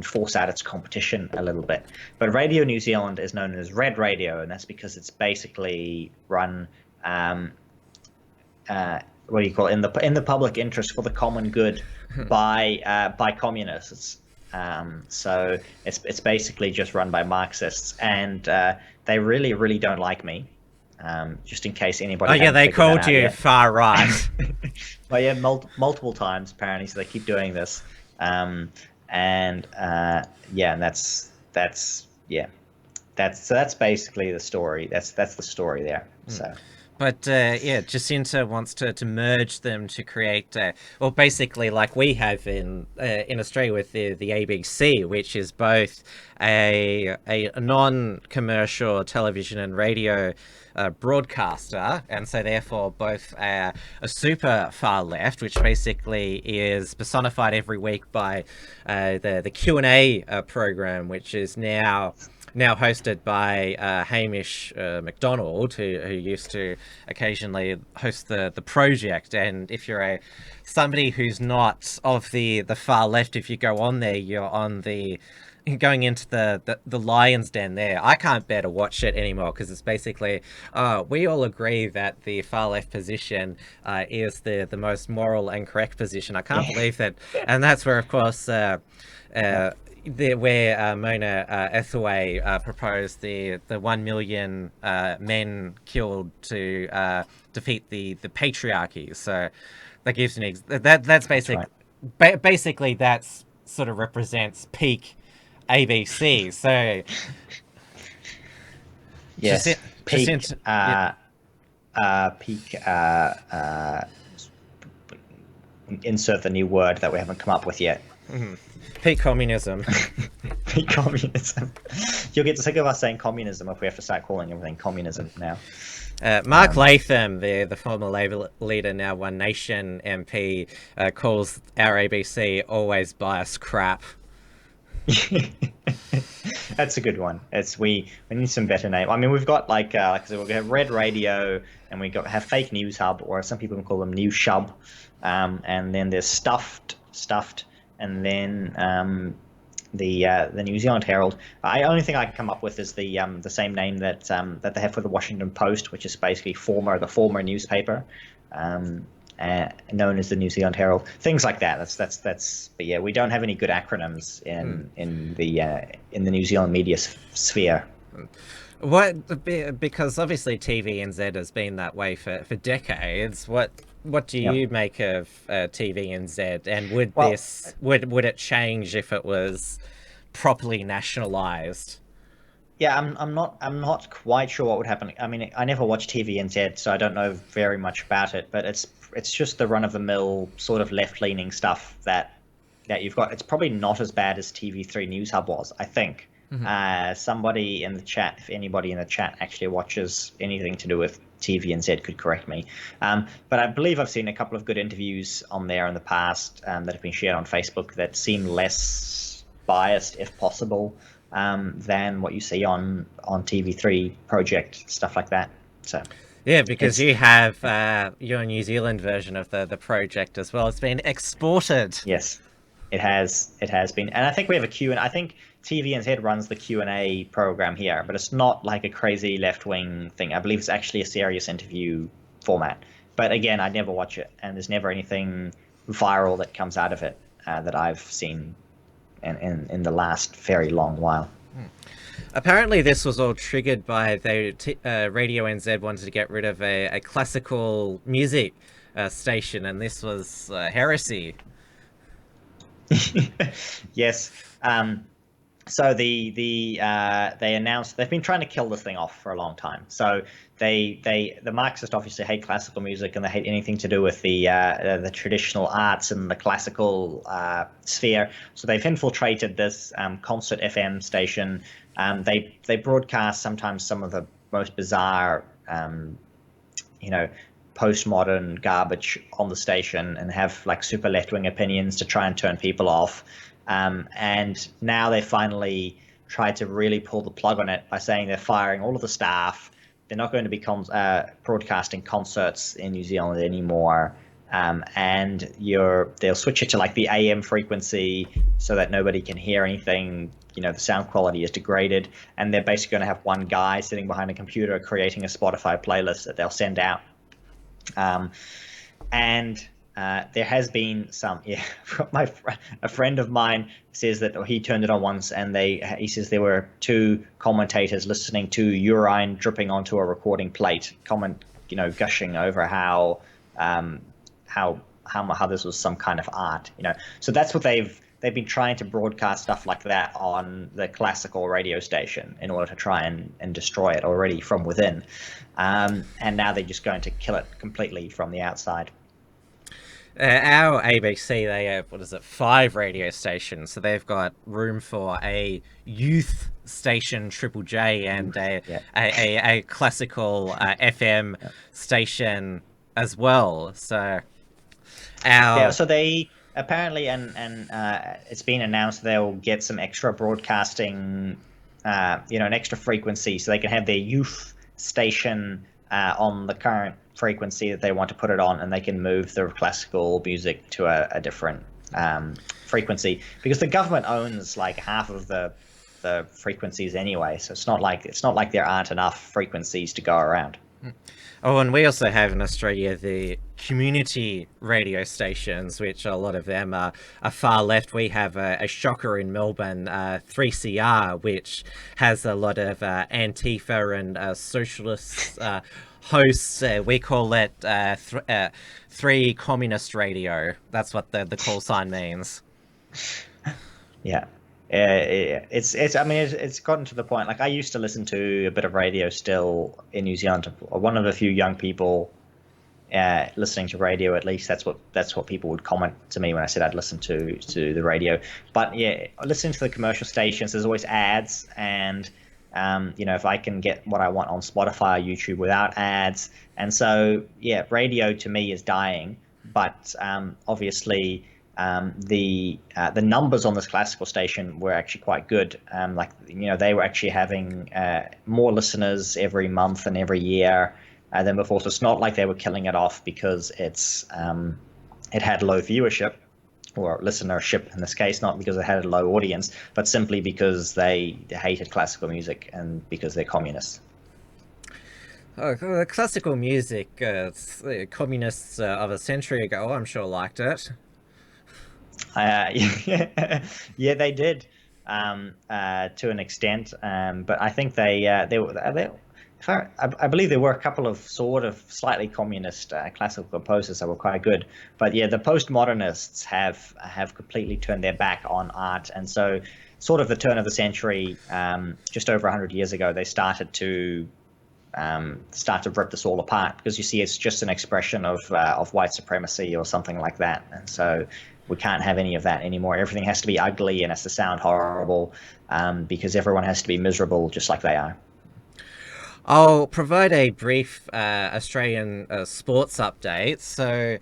force out its competition a little bit. But Radio New Zealand is known as Red Radio, and that's because it's basically run what do you call it? In the public interest for the common good by communists. So it's basically just run by Marxists, and they really, really don't like me. Just in case anybody. Oh yeah, they called you yet. far right. Well, yeah, multiple times apparently. So they keep doing this, and that's basically the story. That's the story there. So. But Jacinta wants to merge them to create, well, basically like we have in Australia with the ABC, which is both a non-commercial television and radio broadcaster, and so therefore both a super far left, which basically is personified every week by the Q&A program, which is now hosted by Hamish McDonald, who used to occasionally host the project. And if you're somebody who's not of the far left, if you go on there, you're going into the lion's den there. I can't bear to watch it anymore, because it's basically we all agree that the far left position is the most moral and correct position. I can't believe that. And that's where, of course, where Mona Ethaway proposed the 1 million men killed to defeat the patriarchy. So that gives that's basic. Right. Basically, that's sort of represents peak ABC. So yes, peak. Peak. Insert the new word that we haven't come up with yet. Mm-hmm. Peak communism. Peak communism. You'll get sick of us saying communism if we have to start calling everything communism now. Mark Latham, the former Labour leader, now One Nation MP, calls our ABC always biased crap. That's a good one. We need some better name. I mean, we've got like I said, we have Red Radio, and we have Fake News Hub, or some people call them News Shub, and then there's Stuffed, and then the New Zealand Herald. The only thing I can come up with is the same name that they have for the Washington Post, which is basically the former newspaper, known as the New Zealand Herald. Things like that. That's. But yeah, we don't have any good acronyms in the New Zealand media sphere. Because obviously TVNZ has been that way for decades. What do you make of TVNZ, and would it change if it was properly nationalized? Yeah, I'm not quite sure what would happen. I mean, I never watched TVNZ, so I don't know very much about it. But it's just the run-of-the-mill sort of left-leaning stuff that you've got. It's probably not as bad as TV3 News Hub was, I think. Somebody in the chat, if anybody in the chat actually watches anything to do with TVNZ, could correct me. But I believe I've seen a couple of good interviews on there in the past that have been shared on Facebook that seem less biased, if possible, than what you see on TV3 Project, stuff like that. So yeah, because you have your New Zealand version of the project as well. It's been exported. Yes, it has been, and I think we have a Q, and I think TVNZ runs the Q&A program here, but it's not like a crazy left-wing thing. I believe it's actually a serious interview format. But again, I never watch it, and there's never anything viral that comes out of it that I've seen in the last very long while. Apparently, this was all triggered by Radio NZ wanted to get rid of a classical music station, and this was heresy. Yes. So they announced they've been trying to kill this thing off for a long time. So the Marxists obviously hate classical music, and they hate anything to do with the traditional arts and the classical sphere. So they've infiltrated this concert FM station. They broadcast sometimes some of the most bizarre, postmodern garbage on the station, and have like super left-wing opinions to try and turn people off. And now they finally tried to really pull the plug on it by saying they're firing all of the staff. They're not going to be broadcasting concerts in New Zealand anymore. And they'll switch it to like the AM frequency so that nobody can hear anything. The sound quality is degraded, and they're basically going to have one guy sitting behind a computer creating a Spotify playlist that they'll send out. There has been some. A friend of mine says that he turned it on once, and he says there were two commentators listening to urine dripping onto a recording plate, gushing over how this was some kind of art. So that's what they've been trying to broadcast stuff like that on the classical radio station in order to try and destroy it already from within. And now they're just going to kill it completely from the outside. Our ABC, they have, 5 radio stations. So they've got room for a youth station, Triple J, and a classical FM station as well. So so they apparently, and it's been announced they'll get some extra broadcasting, an extra frequency, so they can have their youth station on the current frequency that they want to put it on, and they can move the classical music to a different frequency, because the government owns like half of the frequencies anyway, so it's not like there aren't enough frequencies to go around. Oh, and we also have in Australia the community radio stations, which a lot of them are far left. We have a shocker in Melbourne, 3CR, which has a lot of Antifa and socialist hosts. We call it 3 Communist Radio. That's what the call sign means. Yeah. It's gotten to the point, like I used to listen to a bit of radio still in New Zealand. One of the few young people listening to radio, at least that's what people would comment to me when I said I'd listen to the radio. But yeah, listening to the commercial stations, there's always ads, and if I can get what I want on Spotify or YouTube without ads, and so yeah, radio to me is dying. But obviously the numbers on this classical station were actually quite good. They were actually having more listeners every month and every year than before. So it's not like they were killing it off because it had low viewership or listenership in this case, not because it had a low audience, but simply because they hated classical music and because they're communists. Oh, classical music, communists of a century ago, I'm sure liked it. Yeah, they did to an extent, but I think I believe there were a couple of sort of slightly communist classical composers that were quite good. But yeah, the postmodernists have completely turned their back on art, and so sort of the turn of the century, just over 100 years ago, they started to rip this all apart, because you see it's just an expression of white supremacy or something like that, and so we can't have any of that anymore. Everything has to be ugly and has to sound horrible, because everyone has to be miserable just like they are. I'll provide a brief Australian sports update. So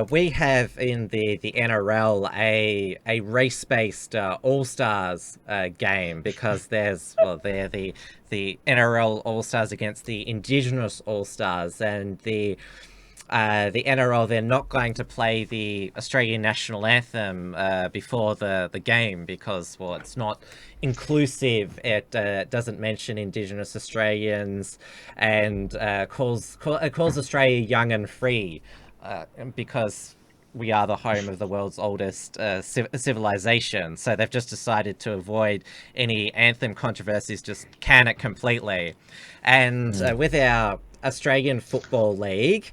we have in the NRL a race-based All-Stars game, because they're the NRL All-Stars against the Indigenous All-Stars, and the NRL, they're not going to play the Australian national anthem before the game, because, well, it's not inclusive. It doesn't mention Indigenous Australians, and calls Australia young and free, because we are the home of the world's oldest civilization. So they've just decided to avoid any anthem controversies, just can it completely. And with our Australian Football League,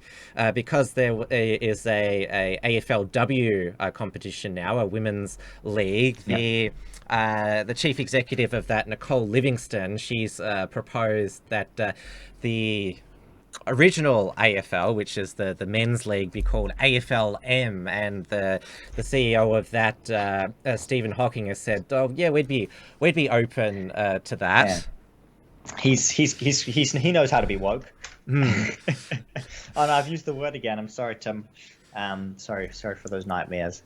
because there is a AFLW competition now, a women's league, the chief executive of that, Nicole Livingston, she's proposed that the original AFL, which is the men's league, be called AFLM, and the CEO of that, Stephen Hawking, has said, "Oh yeah, we'd be open to that." Yeah. He knows how to be woke. Oh no, I've used the word again. I'm sorry, Tim. Sorry for those nightmares.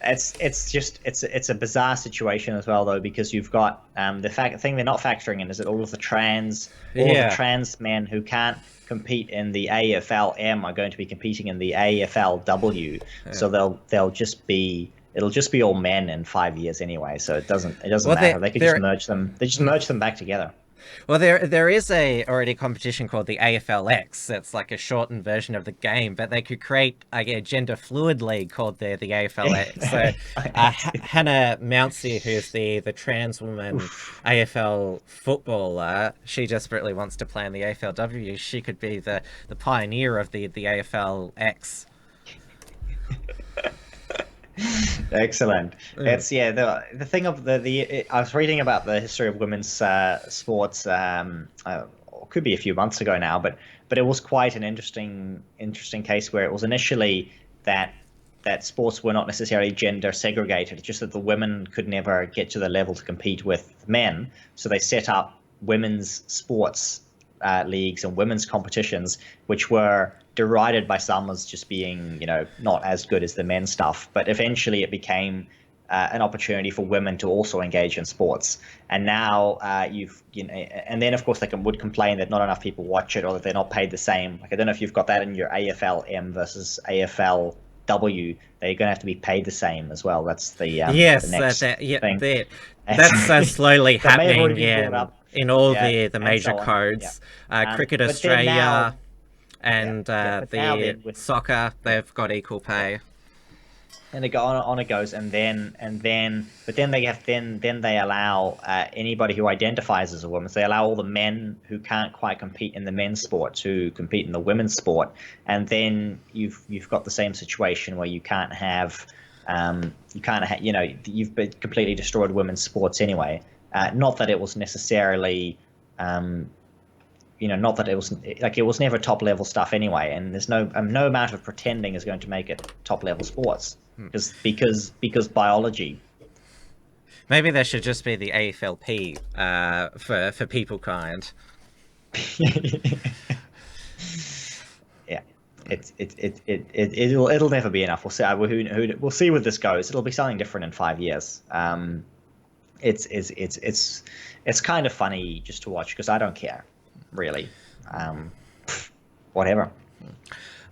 It's a bizarre situation as well, though, because you've got the thing they're not factoring in is that all of the trans men who can't compete in the AFLM are going to be competing in the AFLW. Yeah. So it'll just be all men in 5 years anyway. So it doesn't matter. They could just merge them. They just merge them back together. Well, there is already a competition called the AFLX. That's like a shortened version of the game, but they could create a gender fluid league called the AFLX. So Hannah Mounsey, who's the trans woman AFL footballer, she desperately wants to play in the AFLW. She could be the pioneer of the AFLX. Excellent. It's the thing of I was reading about the history of women's sports. Could be a few months ago now, but it was quite an interesting case where it was initially that sports were not necessarily gender segregated. It's just that the women could never get to the level to compete with men, so they set up women's sports leagues and women's competitions, which were derided by some as just being, not as good as the men's stuff. But eventually it became an opportunity for women to also engage in sports. And now and then of course they would complain that not enough people watch it, or that they're not paid the same. Like, I don't know if you've got that in your AFLM versus AFLW. They're going to have to be paid the same as well. That's the next thing. That's slowly happening in all the major codes. Yeah. Cricket Australia and the soccer, they've got equal pay. And it on it goes, but then they allow anybody who identifies as a woman. So they allow all the men who can't quite compete in the men's sport to compete in the women's sport, and then you've got the same situation where you can't have you've completely destroyed women's sports anyway. Not that it was necessarily. Not that it was never top level stuff anyway, and there's no amount of pretending is going to make it top level sports, because biology. Maybe there should just be the AFLP for people kind. Yeah, it'll never be enough. We'll see. We'll see where this goes. It'll be something different in 5 years. It's kind of funny just to watch, because I don't care. Really, whatever.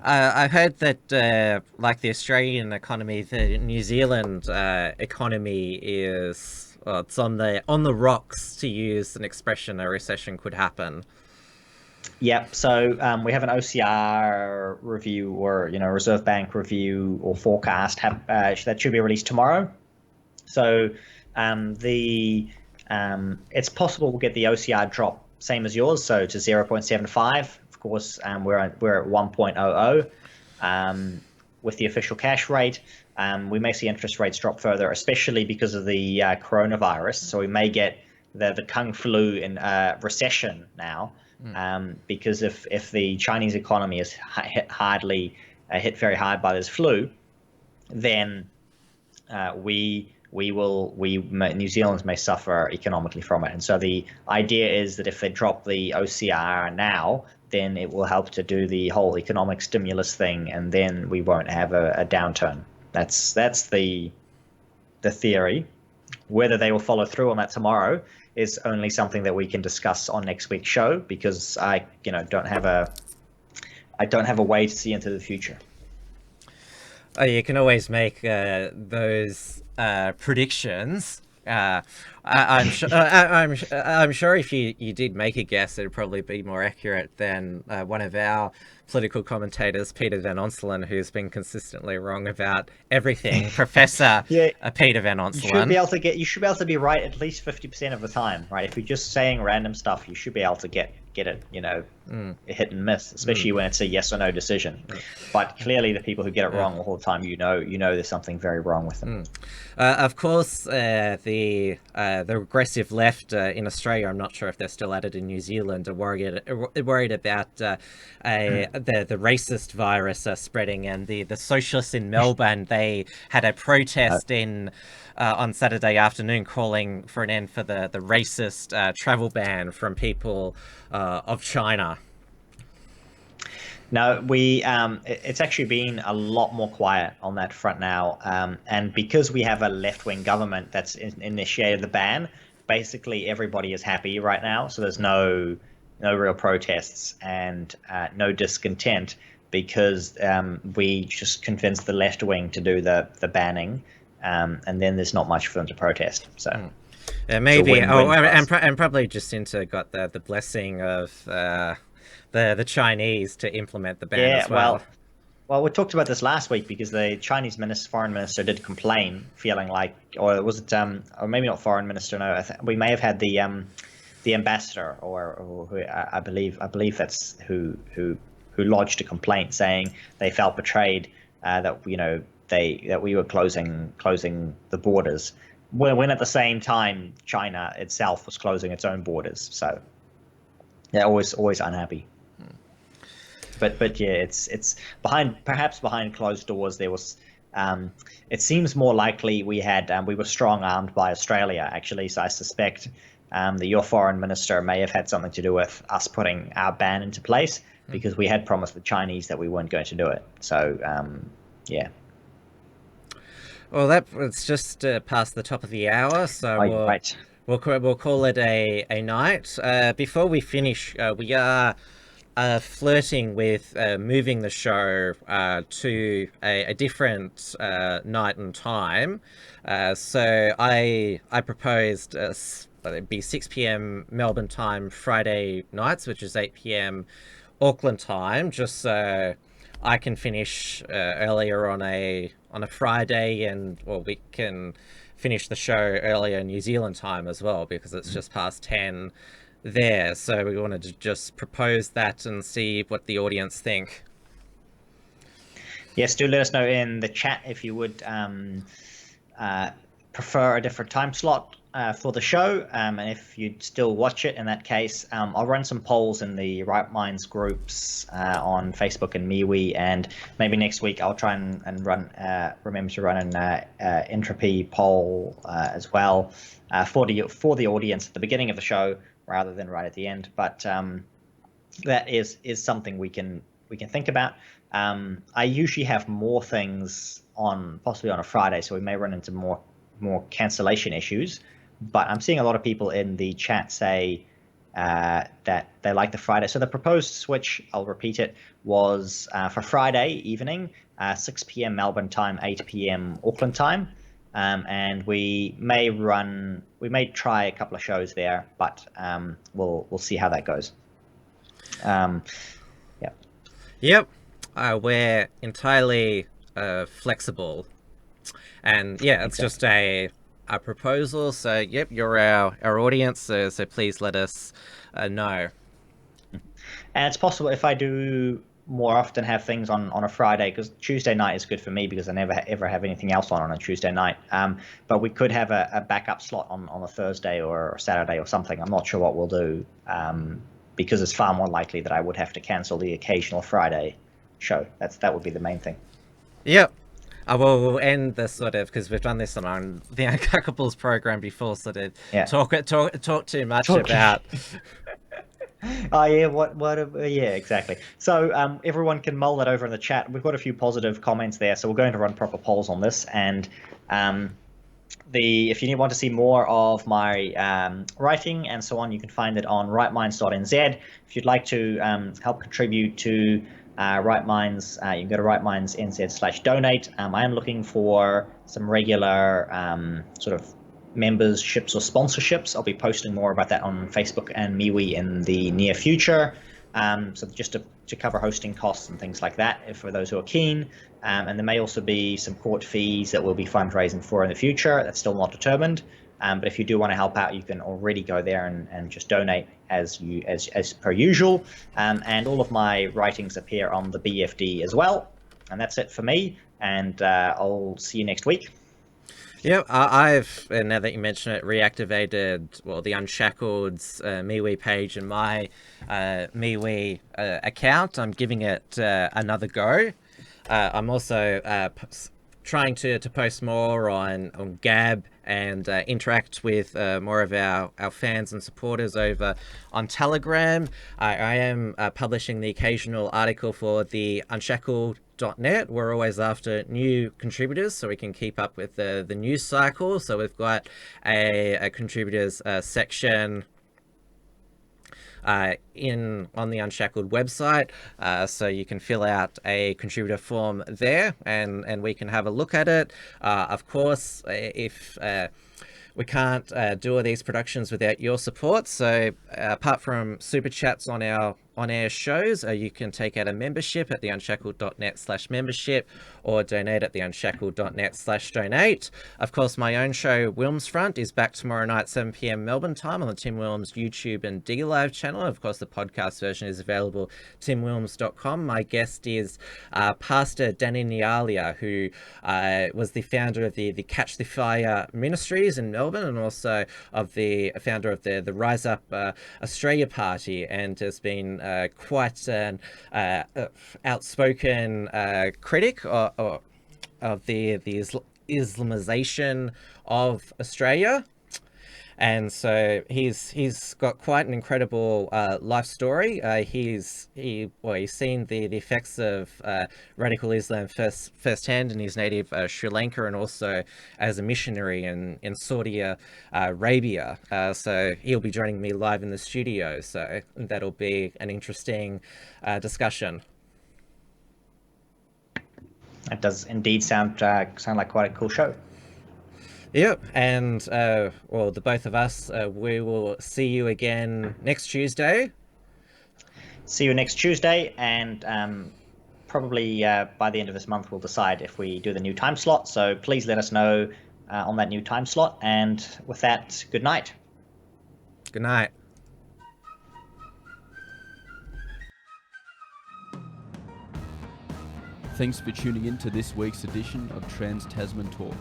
I've heard that, like the Australian economy, the New Zealand economy is it's on the rocks, to use an expression. A recession could happen. Yep. So we have an OCR review, or Reserve Bank review or forecast that should be released tomorrow. So it's possible we'll get the OCR drop same as yours, so to 0.75. Of course, we're at 1.00 with the official cash rate. We may see interest rates drop further, especially because of the coronavirus. So we may get the Kung Flu in recession now, because if the Chinese economy is hit very hard by this flu, then New Zealand may suffer economically from it. And so the idea is that if they drop the OCR now, then it will help to do the whole economic stimulus thing, and then we won't have a downturn. That's the theory. Whether they will follow through on that tomorrow is only something that we can discuss on next week's show, because I don't have a way to see into the future. Oh, you can always make those predictions. I'm sure if you did make a guess, it'd probably be more accurate than one of our political commentators, Peter Van Onselen, who's been consistently wrong about everything. Professor Peter Van Onselen. You should be able to be right at least 50% of the time, right? If you're just saying random stuff, you should be able to get it, hit and miss, especially when it's a yes or no decision. But clearly, the people who get it wrong the whole time, there's something very wrong with them. Of course, the regressive left in Australia, I'm not sure if they're still at it in New Zealand, are worried about the racist virus spreading, and the socialists in Melbourne, they had a protest on Saturday afternoon calling for an end for the racist travel ban from people of China. No, it's actually been a lot more quiet on that front now, and because we have a left-wing government that's initiated the ban, basically everybody is happy right now. So there's no real protests and no discontent, because we just convinced the left wing to do the banning, and then there's not much for them to protest. So maybe, and probably Jacinta got the blessing of the Chinese to implement the ban as well. Well, we talked about this last week, because the Chinese foreign minister did complain, feeling like, or was it, or maybe not foreign minister? No, we may have had the ambassador, or who, I believe that's who lodged a complaint, saying they felt betrayed, that we were closing the borders, when at the same time China itself was closing its own borders. So yeah, always unhappy. But yeah, it's perhaps behind closed doors. There was, it seems more likely we were strong armed by Australia, actually. So I suspect that your foreign minister may have had something to do with us putting our ban into place, because we had promised the Chinese that we weren't going to do it. So yeah. Well, it's just past the top of the hour, so we'll call it a night. Before we finish, we are flirting with moving the show to a different night and time. So I proposed it'd be 6 p.m. Melbourne time Friday nights, which is 8 p.m. Auckland time, just so I can finish earlier on a Friday, and we can finish the show earlier New Zealand time as well, because it's just past 10 there. So we wanted to just propose that and see what the audience think. Yes, do let us know in the chat if you would prefer a different time slot for the show, and if you'd still watch it. In that case, I'll run some polls in the Right Minds groups on Facebook and MeWe, and maybe next week I'll try and remember to run an entropy poll as well for the audience at the beginning of the show rather than right at the end. But that is something we can think about. I usually have more things possibly on a Friday, so we may run into more cancellation issues. But I'm seeing a lot of people in the chat say that they like the Friday. So the proposed switch, I'll repeat it, was for Friday evening, 6 p.m. Melbourne time, 8 p.m. Auckland time. And we may try a couple of shows there, but we'll see how that goes. Yep. We're entirely flexible. And yeah, it's just a proposal. So yep, you're our audience, so please let us know. And it's possible if I do more often have things on a Friday, because Tuesday night is good for me because I never ever have anything else on a Tuesday night. But we could have a backup slot on a Thursday or a Saturday or something. I'm not sure what we'll do, because it's far more likely that I would have to cancel the occasional Friday show. That would be the main thing. Yep. Well, we'll end this sort of, because we've done this on the Uncackables program before, sort of talk too much about. Oh yeah, yeah, exactly. So everyone can mull that over in the chat. We've got a few positive comments there, so we're going to run proper polls on this. And if you want to see more of my writing and so on, you can find it on rightminds.nz. If you'd like to help contribute to Right Minds, you can go to rightminds.nz/donate. I am looking for some regular sort of memberships or sponsorships. I'll be posting more about that on Facebook and MeWe in the near future. So just to cover hosting costs and things like that, for those who are keen. And there may also be some court fees that we'll be fundraising for in the future. That's still not determined. But if you do want to help out, you can already go there and just donate as per usual. And all of my writings appear on the BFD as well. And that's it for me. And I'll see you next week. Yeah, I've, now that you mention it, reactivated, well, the Unshacked's MeWe page and my MeWe account. I'm giving it another go. I'm also trying to post more on Gab and interact with more of our fans and supporters over on Telegram. I am publishing the occasional article for the Unshackled.net. We're always after new contributors so we can keep up with the news cycle. So we've got a contributors section on the Unshackled website, so you can fill out a contributor form there and we can have a look at it. Of course, if we can't do all these productions without your support, so apart from super chats on our on-air shows, you can take out a membership at the unshackled.net/membership or donate at the unshackled.net/donate. Of course, my own show, Wilmsfront, is back tomorrow night, 7 p.m. Melbourne time on the Tim Wilms YouTube and DLive channel. Of course, the podcast version is available at timwilms.com. My guest is Pastor Danny Nialia, who was the founder of the Catch the Fire Ministries in Melbourne and also of the founder of the Rise Up Australia Party, and has been quite an outspoken critic of the Islamization of Australia. And so he's got quite an incredible life story. He's seen the effects of radical Islam firsthand in his native Sri Lanka, and also as a missionary in Saudi Arabia. So he'll be joining me live in the studio. So that'll be an interesting discussion. That does indeed sound like quite a cool show. Yep, and the both of us, we will see you again next Tuesday. See you next Tuesday, and probably by the end of this month we'll decide if we do the new time slot. So please let us know on that new time slot. And with that, good night. Good night. Thanks for tuning in to this week's edition of Trans-Tasman Talk.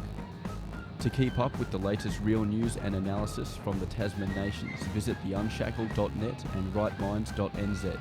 To keep up with the latest real news and analysis from the Tasman nations, visit theunshackled.net and rightminds.nz.